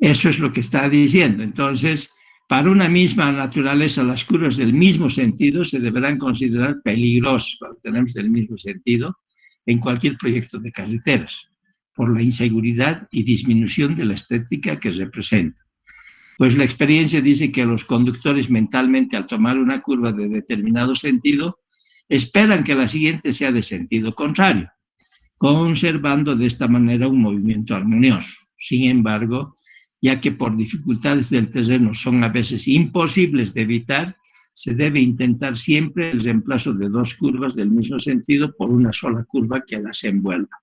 Eso es lo que está diciendo. Entonces, para una misma naturaleza, las curvas del mismo sentido se deberán considerar peligrosas, cuando tenemos el mismo sentido, en cualquier proyecto de carreteras, por la inseguridad y disminución de la estética que representa. Pues la experiencia dice que los conductores mentalmente, al tomar una curva de determinado sentido, esperan que la siguiente sea de sentido contrario, conservando de esta manera un movimiento armonioso. Sin embargo, ya que por dificultades del terreno son a veces imposibles de evitar, se debe intentar siempre el reemplazo de 2 curvas del mismo sentido por una sola curva que las envuelva.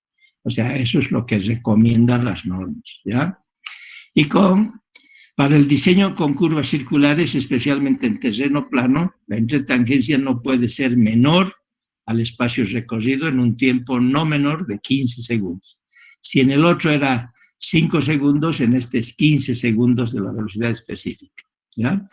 O sea, eso es lo que recomiendan las normas, ¿ya? Y para el diseño con curvas circulares, especialmente en terreno plano, la entretangencia no puede ser menor al espacio recorrido en un tiempo no menor de 15 segundos. Si en el otro era 5 segundos, en este es 15 segundos de la velocidad específica, ¿ya?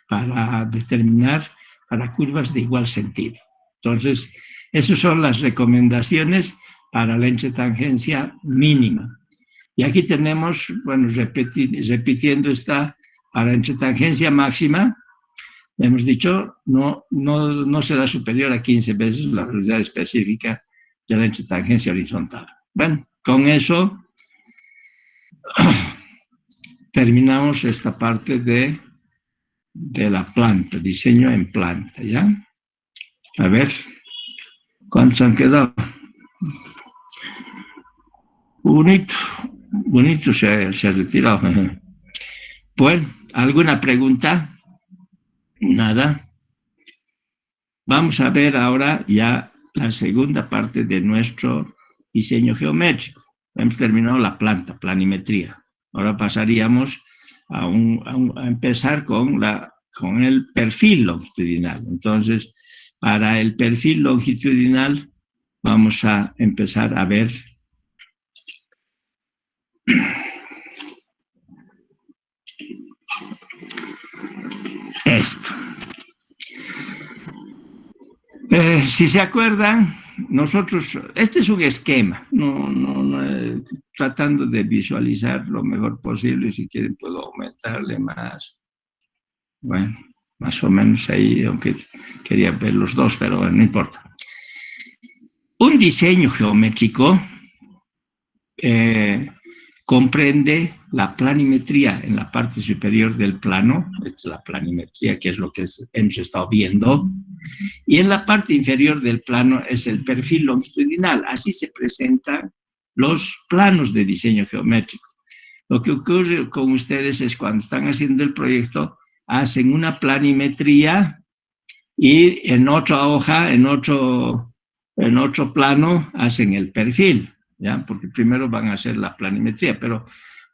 Para determinar para curvas de igual sentido. Entonces, esas son las recomendaciones para la entretangencia mínima. Y aquí tenemos, bueno, repitiendo esta, para entretangencia máxima, hemos dicho, no será superior a 15 veces la velocidad específica de la entretangencia horizontal. Bueno, con eso terminamos esta parte de la planta, diseño en planta, ¿ya? A ver, ¿cuántos han quedado? Bonito se ha retirado. Bueno, ¿alguna pregunta? Nada. Vamos a ver ahora ya la segunda parte de nuestro diseño geométrico. Hemos terminado la planta, planimetría. Ahora pasaríamos a empezar con el perfil longitudinal. Entonces, para el perfil longitudinal vamos a empezar a ver esto. Si se acuerdan, nosotros, este es un esquema, tratando de visualizar lo mejor posible. Si quieren puedo aumentarle más. Bueno, más o menos ahí, aunque quería ver los dos, pero bueno, no importa. Un diseño geométrico comprende la planimetría en la parte superior del plano, esta es la planimetría, que es lo que hemos estado viendo, y en la parte inferior del plano es el perfil longitudinal. Así se presentan los planos de diseño geométrico. Lo que ocurre con ustedes es cuando están haciendo el proyecto, hacen una planimetría y en otra hoja, en otro plano, hacen el perfil, ¿ya? Porque primero van a hacer la planimetría, pero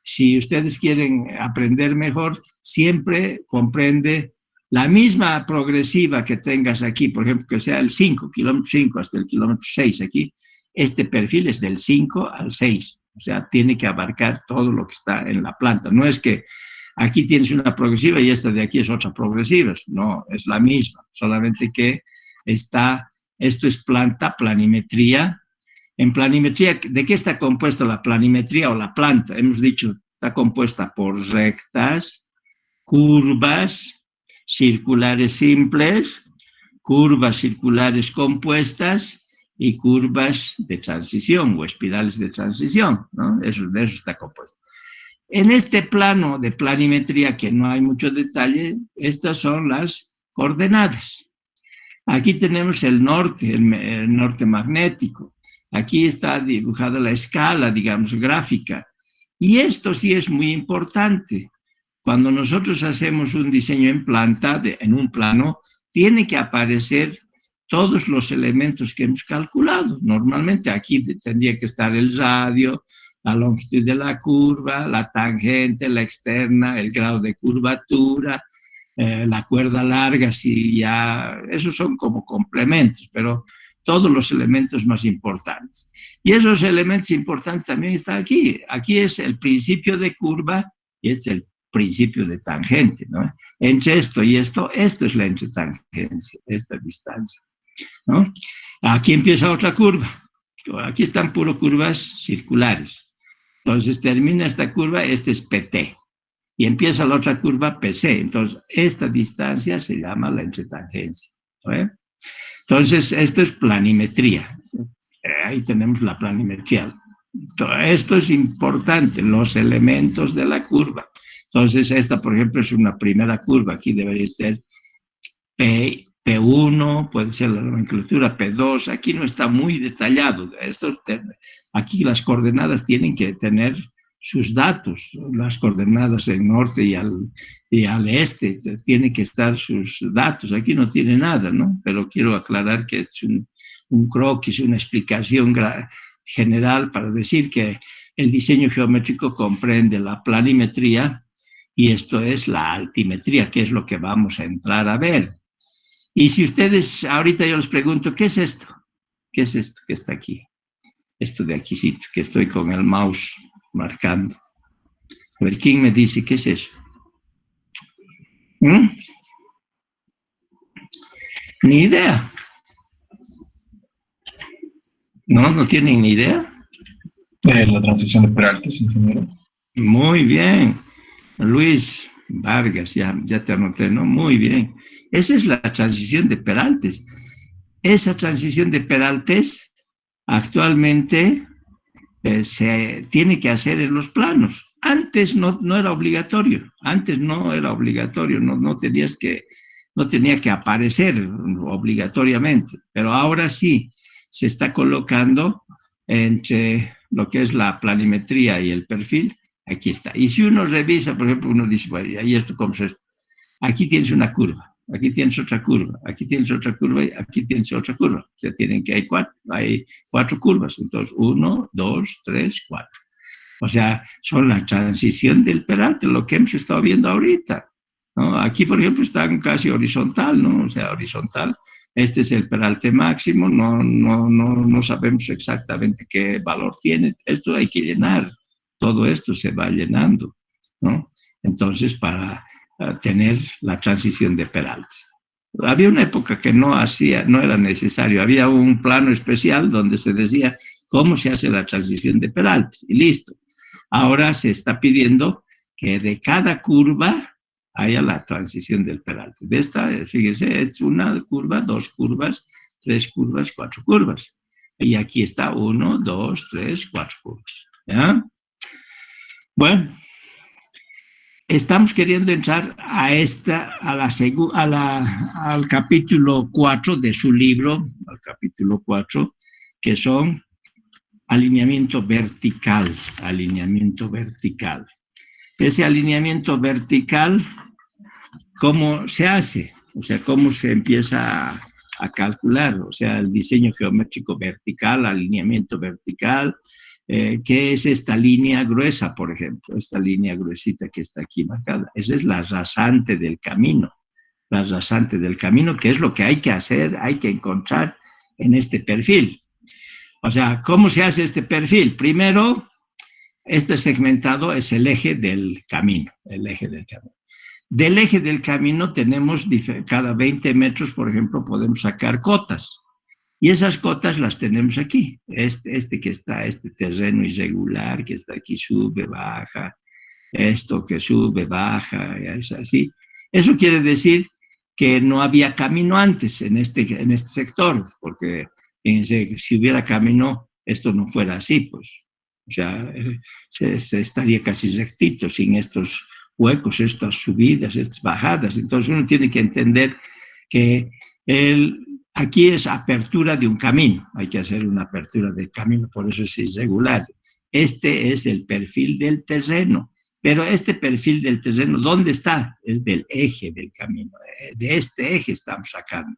si ustedes quieren aprender mejor, siempre comprende la misma progresiva que tengas aquí, por ejemplo, que sea el 5, kilómetro 5 hasta el kilómetro 6 aquí, este perfil es del 5 al 6, o sea, tiene que abarcar todo lo que está en la planta. No es que aquí tienes una progresiva y esta de aquí es otra progresiva, no, es la misma, solamente que esto es planimetría. En planimetría, ¿de qué está compuesta la planimetría o la planta? Hemos dicho, está compuesta por rectas, curvas, circulares simples, curvas circulares compuestas y curvas de transición o espirales de transición, ¿no? De eso está compuesto. En este plano de planimetría, que no hay mucho detalle, estas son las coordenadas. Aquí tenemos el norte magnético. Aquí está dibujada la escala, digamos, gráfica. Y esto sí es muy importante. Cuando nosotros hacemos un diseño en planta, en un plano, tiene que aparecer todos los elementos que hemos calculado. Normalmente aquí tendría que estar el radio, la longitud de la curva, la tangente, la externa, el grado de curvatura, la cuerda larga, si ya, esos son como complementos, pero todos los elementos más importantes. Y esos elementos importantes también están aquí. Aquí es el principio de curva y es el principio de tangente, ¿no? Entre esto y esto es la entretangencia, esta distancia, ¿no? Aquí empieza otra curva. Aquí están puro curvas circulares. Entonces termina esta curva, este es PT. Y empieza la otra curva PC. Entonces, esta distancia se llama la entretangencia, ¿no? Entonces, esto es planimetría. Ahí tenemos la planimetría. Esto es importante, los elementos de la curva. Entonces, esta, por ejemplo, es una primera curva. Aquí debería ser P1, puede ser la nomenclatura P2. Aquí no está muy detallado. Aquí las coordenadas tienen que tener sus datos, las coordenadas en norte y al este, tienen que estar sus datos. Aquí no tiene nada, ¿no? Pero quiero aclarar que es un croquis, una explicación general para decir que el diseño geométrico comprende la planimetría y esto es la altimetría, que es lo que vamos a entrar a ver. Y si ustedes, ahorita yo les pregunto, ¿qué es esto? ¿Qué es esto que está aquí? Esto de aquí, sí, que estoy con el mouse marcando. A ver, ¿quién me dice qué es eso? Ni idea. ¿No tienen ni idea? La transición de Peraltes, ingeniero. Muy bien. Luis Vargas, ya te anoté, ¿no? Muy bien. Esa es la transición de Peraltes. Esa transición de Peraltes actualmente se tiene que hacer en los planos. Antes no era obligatorio. Antes no era obligatorio. No tenía que aparecer obligatoriamente. Pero ahora sí se está colocando entre lo que es la planimetría y el perfil. Aquí está. Y si uno revisa, por ejemplo, uno dice, bueno, ¿y esto cómo es esto? Aquí tienes una curva. Aquí tienes otra curva, aquí tienes otra curva y aquí tienes otra curva. O sea, hay cuatro curvas. Entonces, 1, 2, 3, 4. O sea, son la transición del Peralte, lo que hemos estado viendo ahorita, ¿no? Aquí, por ejemplo, están casi horizontal, ¿no? O sea, horizontal. Este es el Peralte máximo, no sabemos exactamente qué valor tiene. Esto hay que llenar. Todo esto se va llenando, ¿no? Entonces, para tener la transición de Peraltes. Había una época que no era necesario, había un plano especial donde se decía cómo se hace la transición de Peraltes y listo. Ahora se está pidiendo que de cada curva haya la transición del Peraltes. De esta, fíjese, es una curva, 2 curvas, 3 curvas, 4 curvas. Y aquí está 1, 2, 3, 4 curvas. ¿Ya? Bueno. Estamos queriendo entrar al capítulo 4 de su libro, al capítulo 4, que son alineamiento vertical. Ese alineamiento vertical, ¿cómo se hace? O sea, ¿cómo se empieza a calcular? O sea, el diseño geométrico vertical, alineamiento vertical. ¿Qué es esta línea gruesa, por ejemplo? Esta línea gruesita que está aquí marcada. Esa es la rasante del camino. La rasante del camino, que es lo que hay que hacer, hay que encontrar en este perfil. O sea, ¿cómo se hace este perfil? Primero, este segmentado es el eje del camino, Del eje del camino tenemos, cada 20 metros, por ejemplo, podemos sacar cotas. Y esas cotas las tenemos aquí. Este terreno irregular que está aquí, sube, baja. Esto que sube, baja, es así. Eso quiere decir que no había camino antes en este sector, porque si hubiera camino, esto no fuera así, pues. O sea, se estaría casi rectito, sin estos huecos, estas subidas, estas bajadas. Entonces uno tiene que entender que aquí es apertura de un camino, hay que hacer una apertura del camino, por eso es irregular. Este es el perfil del terreno, Pero este perfil del terreno, ¿dónde está? Es del eje del camino. De este eje estamos sacando.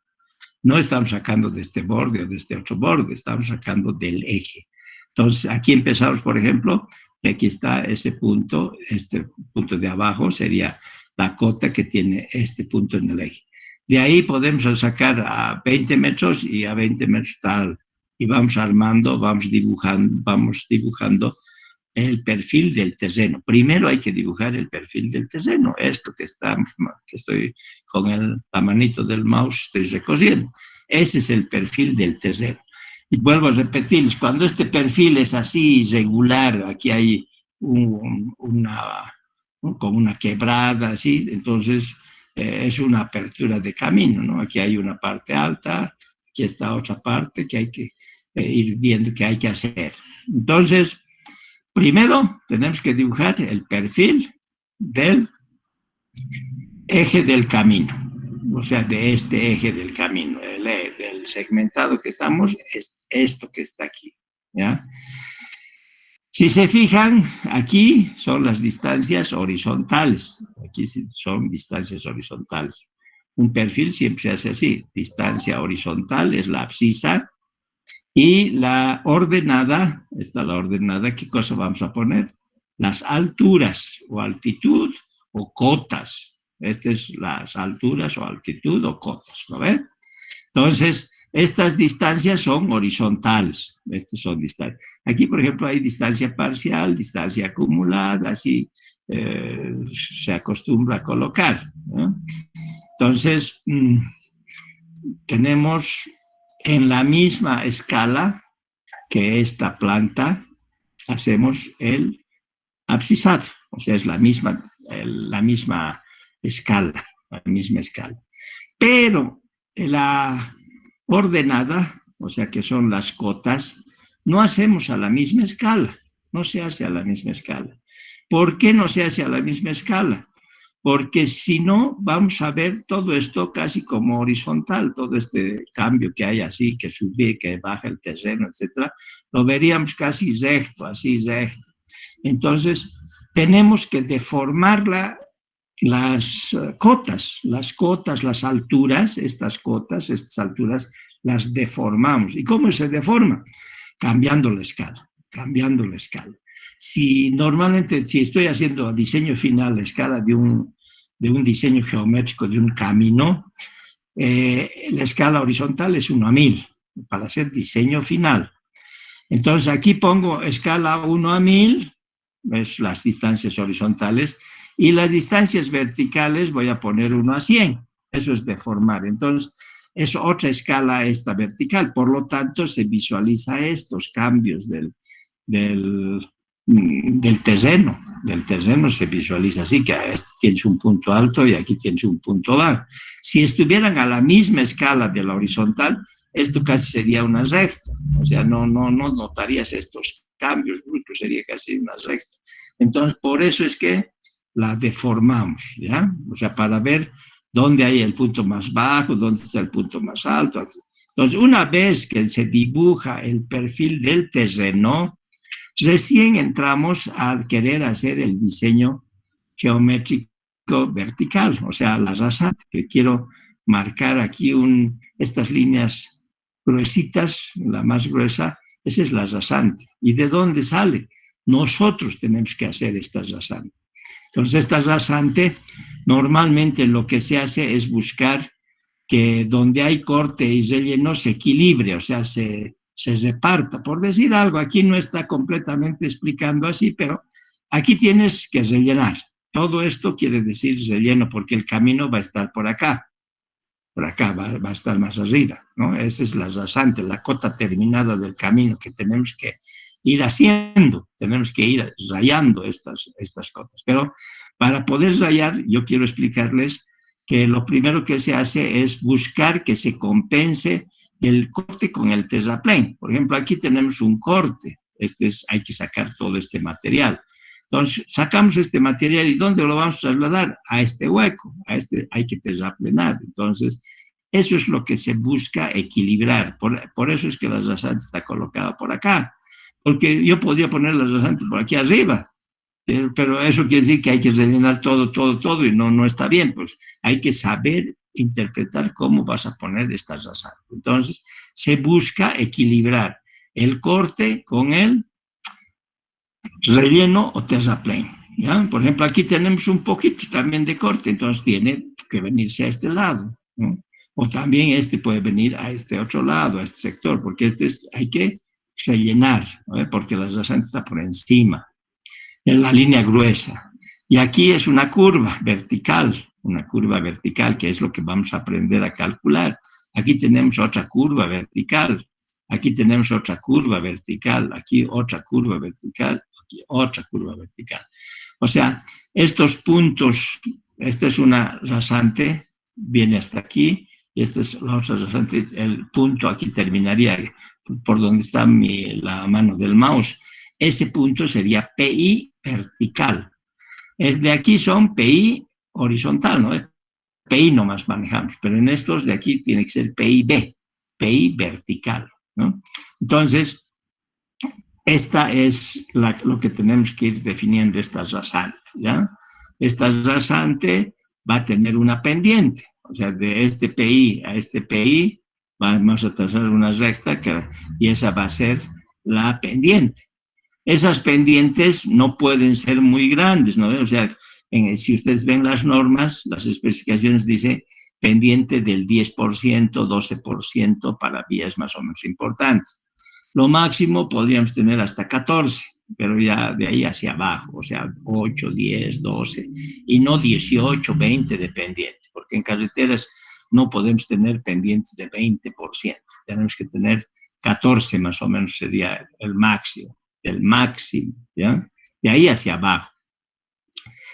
No estamos sacando de este borde o de este otro borde, estamos sacando del eje. Entonces, aquí empezamos, por ejemplo, de aquí está ese punto, este punto de abajo sería la cota que tiene este punto en el eje. De ahí podemos sacar a 20 metros y a 20 metros tal. Y vamos armando, vamos dibujando el perfil del terreno. Primero hay que dibujar el perfil del terreno. Esto que estoy con la manito del mouse, estoy recorriendo. Ese es el perfil del terreno. Y vuelvo a repetirles, cuando este perfil es así irregular, aquí hay como una quebrada, así, entonces es una apertura de camino, ¿no? Aquí hay una parte alta, aquí está otra parte que hay que ir viendo qué hay que hacer. Entonces, primero tenemos que dibujar el perfil del eje del camino, o sea, de este eje del camino, del segmentado que estamos, es esto que está aquí, ¿ya? Si se fijan, aquí son las distancias horizontales, aquí son distancias horizontales. Un perfil siempre se hace así, distancia horizontal es la abscisa, y la ordenada, está la ordenada, ¿qué cosa vamos a poner? Las alturas o altitud o cotas. Estas es las alturas o altitud o cotas, ¿lo ven? Entonces, estas distancias son horizontales. Estas son distancias. Aquí, por ejemplo, hay distancia parcial, distancia acumulada, así se acostumbra a colocar, ¿no? Entonces, tenemos en la misma escala que esta planta, hacemos el abscisado, o sea, es la misma escala, Pero la ordenada, o sea, que son las cotas, no hacemos a la misma escala, no se hace a la misma escala. ¿Por qué no se hace a la misma escala? Porque si no, vamos a ver todo esto casi como horizontal, todo este cambio que hay así, que sube, que baja el terreno, etcétera, lo veríamos casi recto, así recto. Entonces, tenemos que deformar las cotas, las alturas, estas alturas, las deformamos. ¿Y cómo se deforma? Cambiando la escala. Si estoy haciendo diseño final a escala de un diseño geométrico de un camino, la escala horizontal es 1:1000 para hacer diseño final. Entonces aquí pongo escala 1:1000, es las distancias horizontales, y las distancias verticales voy a poner 1:100. Eso es deformar. Entonces es otra escala esta vertical. Por lo tanto, se visualiza estos cambios del terreno. Del terreno se visualiza así, que aquí tienes un punto alto y aquí tienes un punto bajo. Si estuvieran a la misma escala de la horizontal, esto casi sería una recta. O sea, no notarías estos cambios bruscos, sería casi una recta. Entonces, por eso es que la deformamos, ¿ya? O sea, para ver dónde hay el punto más bajo, dónde está el punto más alto. Entonces, una vez que se dibuja el perfil del terreno, recién entramos a querer hacer el diseño geométrico vertical, o sea, la rasante, que quiero marcar aquí estas líneas gruesitas, la más gruesa, esa es la rasante. ¿Y de dónde sale? Nosotros tenemos que hacer esta rasante. Entonces, esta rasante, normalmente lo que se hace es buscar que donde hay corte y relleno se equilibre, o sea, se reparta. Por decir algo, aquí no está completamente explicando así, pero aquí tienes que rellenar. Todo esto quiere decir relleno, porque el camino va a estar por acá va a estar más arriba, ¿no? Esa es la rasante, la cota terminada del camino que tenemos que ir haciendo, tenemos que ir rayando estas cotas. Pero para poder rayar, yo quiero explicarles que lo primero que se hace es buscar que se compense el corte con el terraplén. Por ejemplo, aquí tenemos un corte, hay que sacar todo este material. Entonces, sacamos este material y ¿dónde lo vamos a trasladar? A este hueco, hay que terraplenar. Entonces, eso es lo que se busca equilibrar. Por eso es que la rasante está colocada por acá. Porque yo podría poner la rasante por aquí arriba, Pero eso quiere decir que hay que rellenar todo, y no está bien, pues hay que saber interpretar cómo vas a poner estas rasantes. Entonces, se busca equilibrar el corte con el relleno o terraplén, ¿ya? Por ejemplo, aquí tenemos un poquito también de corte, entonces tiene que venirse a este lado, ¿no? O también este puede venir a este otro lado, a este sector, porque hay que rellenar, ¿no? Porque la rasante está por encima, en la línea gruesa. Y aquí es una curva vertical, que es lo que vamos a aprender a calcular. Aquí tenemos otra curva vertical, aquí tenemos otra curva vertical, aquí otra curva vertical, aquí otra curva vertical. O sea, estos puntos, esta es una rasante, viene hasta aquí, y esta es la otra rasante, el punto aquí terminaría por donde está la mano del mouse. Ese punto sería PI vertical. El de aquí son PI horizontal, ¿no? PI nomás manejamos, pero en estos de aquí tiene que ser PIB, PI vertical, ¿no? Entonces, esta es lo que tenemos que ir definiendo, esta rasante, ¿ya? Esta rasante va a tener una pendiente, o sea, de este PI a este PI vamos a trazar una recta y esa va a ser la pendiente. Esas pendientes no pueden ser muy grandes, ¿no? O sea, si ustedes ven las normas, las especificaciones dice pendiente del 10%, 12% para vías más o menos importantes. Lo máximo podríamos tener hasta 14, pero ya de ahí hacia abajo, o sea, 8, 10, 12, y no 18, 20 de pendiente, porque en carreteras no podemos tener pendientes de 20%, tenemos que tener 14 más o menos sería el máximo, ¿ya? De ahí hacia abajo.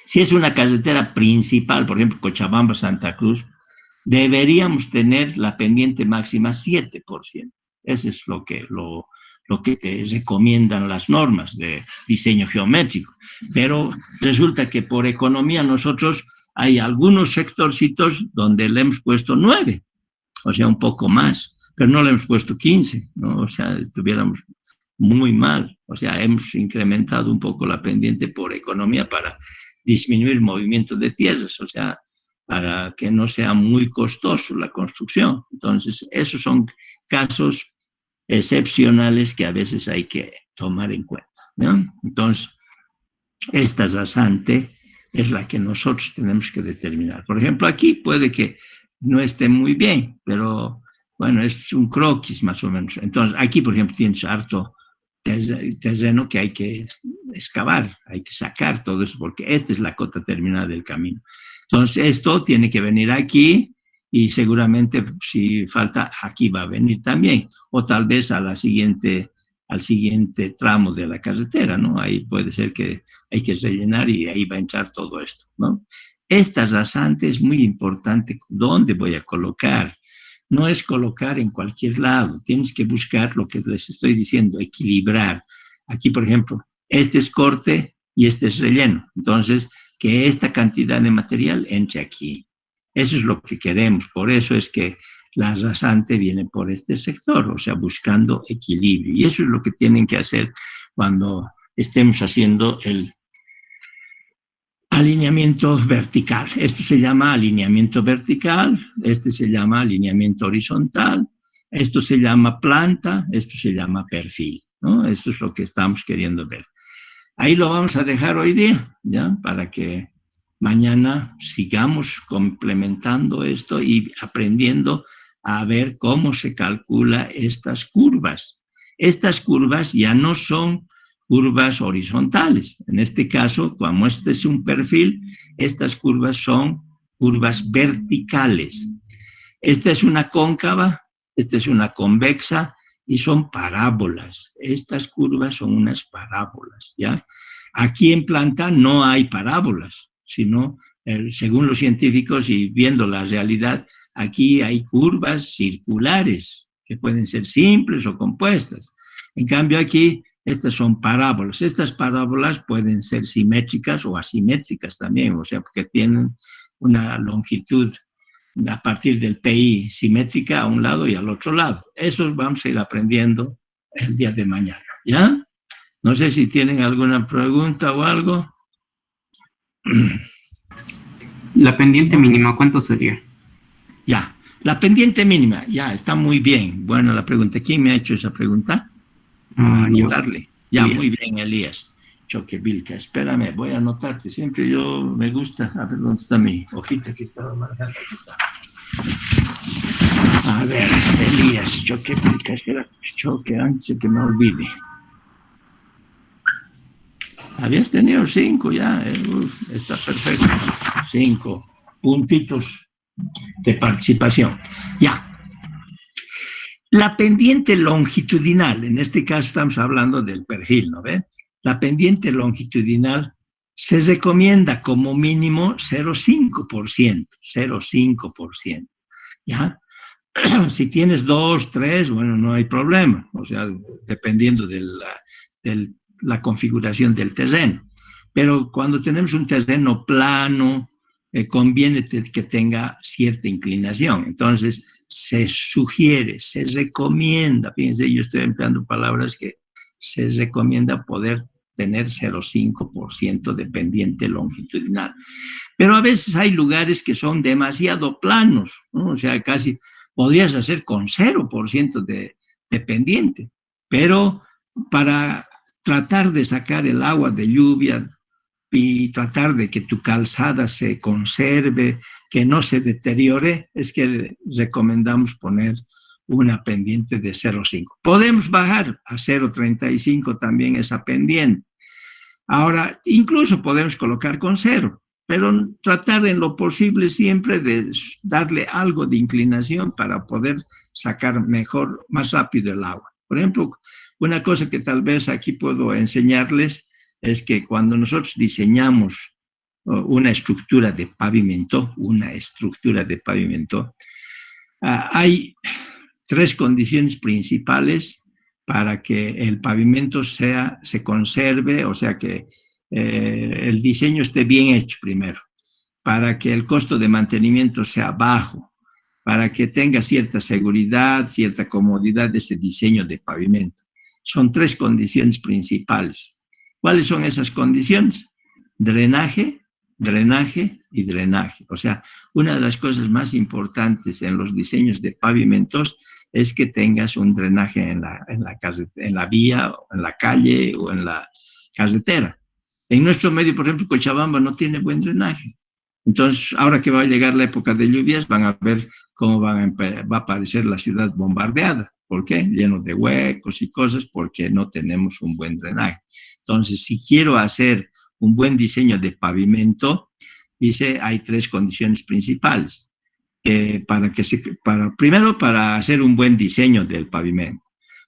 Si es una carretera principal, por ejemplo, Cochabamba-Santa Cruz, deberíamos tener la pendiente máxima 7%. Eso es lo que te recomiendan las normas de diseño geométrico. Pero resulta que por economía nosotros hay algunos sectorcitos donde le hemos puesto 9, o sea, un poco más, pero no le hemos puesto 15, ¿no? O sea, estuviéramos muy mal. O sea, hemos incrementado un poco la pendiente por economía para disminuir el movimiento de tierras, o sea, para que no sea muy costoso la construcción. Entonces, esos son casos excepcionales que a veces hay que tomar en cuenta, ¿no? Entonces, esta rasante es la que nosotros tenemos que determinar. Por ejemplo, aquí puede que no esté muy bien, pero bueno, es un croquis más o menos. Entonces, aquí, por ejemplo, tienes harto terreno que hay que excavar, hay que sacar todo eso, porque esta es la cota terminal del camino. Entonces, esto tiene que venir aquí y seguramente si falta, aquí va a venir también, o tal vez al siguiente tramo de la carretera, ¿no? Ahí puede ser que hay que rellenar y ahí va a entrar todo esto, ¿no? Esta rasante es muy importante, ¿dónde voy a colocar? No es colocar en cualquier lado, tienes que buscar lo que les estoy diciendo, equilibrar. Aquí, por ejemplo, este es corte y este es relleno. Entonces, que esta cantidad de material entre aquí. Eso es lo que queremos. Por eso es que la rasante viene por este sector, o sea, buscando equilibrio. Y eso es lo que tienen que hacer cuando estemos haciendo el alineamiento vertical. Esto se llama alineamiento vertical, este se llama alineamiento horizontal, esto se llama planta, esto se llama perfil, ¿no? Esto es lo que estamos queriendo ver. Ahí lo vamos a dejar hoy día, ¿ya? Para que mañana sigamos complementando esto y aprendiendo a ver cómo se calcula estas curvas. Estas curvas ya no son curvas horizontales. En este caso, como este es un perfil, estas curvas son curvas verticales. Esta es una cóncava, esta es una convexa y son parábolas. Estas curvas son unas parábolas, ¿ya? Aquí en planta no hay parábolas, sino, según los científicos y viendo la realidad, aquí hay curvas circulares que pueden ser simples o compuestas. En cambio aquí, estas son parábolas. Estas parábolas pueden ser simétricas o asimétricas también, o sea, porque tienen una longitud a partir del PI simétrica a un lado y al otro lado. Eso vamos a ir aprendiendo el día de mañana, ¿ya? No sé si tienen alguna pregunta o algo. La pendiente mínima, ¿cuánto sería? Ya, la pendiente mínima, ya, está muy bien. Buena la pregunta. ¿Quién me ha hecho esa pregunta? Para Yo. anotarle. Ya, Elías. muy bien, Elías. Choquevilca, espérame, voy a anotarte. Siempre yo me gusta. A ver, ¿dónde está mi hojita que estaba marcando? Aquí está. A ver, Elías, Choquevilca, espera, choque antes de que me olvide. Habías tenido 5 ya, está perfecto. 5 puntitos de participación. Ya. La pendiente longitudinal, en este caso estamos hablando del perfil, ¿no ve? La pendiente longitudinal se recomienda como mínimo 0,5%, 0,5%, ¿ya? Si tienes 2, 3, bueno, no hay problema, o sea, dependiendo de la configuración del terreno. Pero cuando tenemos un terreno plano, conviene que tenga cierta inclinación. Entonces, se sugiere, se recomienda, fíjense, yo estoy empleando palabras que se recomienda poder tener 0,5% de pendiente longitudinal. Pero a veces hay lugares que son demasiado planos, ¿no? O sea, casi podrías hacer con 0% de pendiente, pero para tratar de sacar el agua de lluvia y tratar de que tu calzada se conserve, que no se deteriore, es que recomendamos poner una pendiente de 0,5. Podemos bajar a 0,35 también esa pendiente. Ahora, incluso podemos colocar con 0, pero tratar en lo posible siempre de darle algo de inclinación para poder sacar mejor, más rápido el agua. Por ejemplo, una cosa que tal vez aquí puedo enseñarles es que cuando nosotros diseñamos una estructura de pavimento, hay 3 condiciones principales para que el pavimento se conserve, o sea que el diseño esté bien hecho primero, para que el costo de mantenimiento sea bajo, para que tenga cierta seguridad, cierta comodidad de ese diseño de pavimento. Son 3 condiciones principales. ¿Cuáles son esas condiciones? Drenaje, drenaje y drenaje. O sea, una de las cosas más importantes en los diseños de pavimentos es que tengas un drenaje en la vía, en la calle o en la carretera. En nuestro medio, por ejemplo, Cochabamba no tiene buen drenaje. Entonces, ahora que va a llegar la época de lluvias, van a ver cómo va a aparecer la ciudad bombardeada. ¿Por qué? Lleno de huecos y cosas porque no tenemos un buen drenaje. Entonces, si quiero hacer un buen diseño de pavimento, dice, hay 3 condiciones principales. Primero, para hacer un buen diseño del pavimento,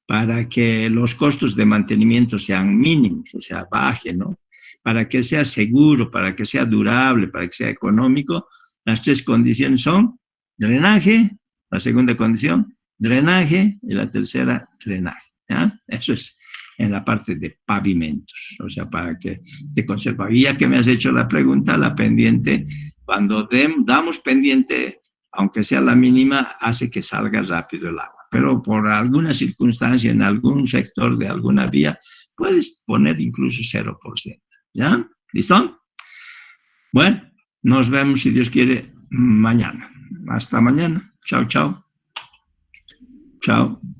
para que los costos de mantenimiento sean mínimos, o sea, bajen, ¿no? Para que sea seguro, para que sea durable, para que sea económico, las 3 condiciones son drenaje, la segunda condición, drenaje, y la tercera, drenaje, ¿ya? Eso es en la parte de pavimentos, o sea, para que esté conservado. Y ya que me has hecho la pregunta, la pendiente, cuando damos pendiente, aunque sea la mínima, hace que salga rápido el agua. Pero por alguna circunstancia, en algún sector de alguna vía, puedes poner incluso 0%. ¿Ya? ¿Listo? Bueno, nos vemos, si Dios quiere, mañana. Hasta mañana. Chao, chao. Chao.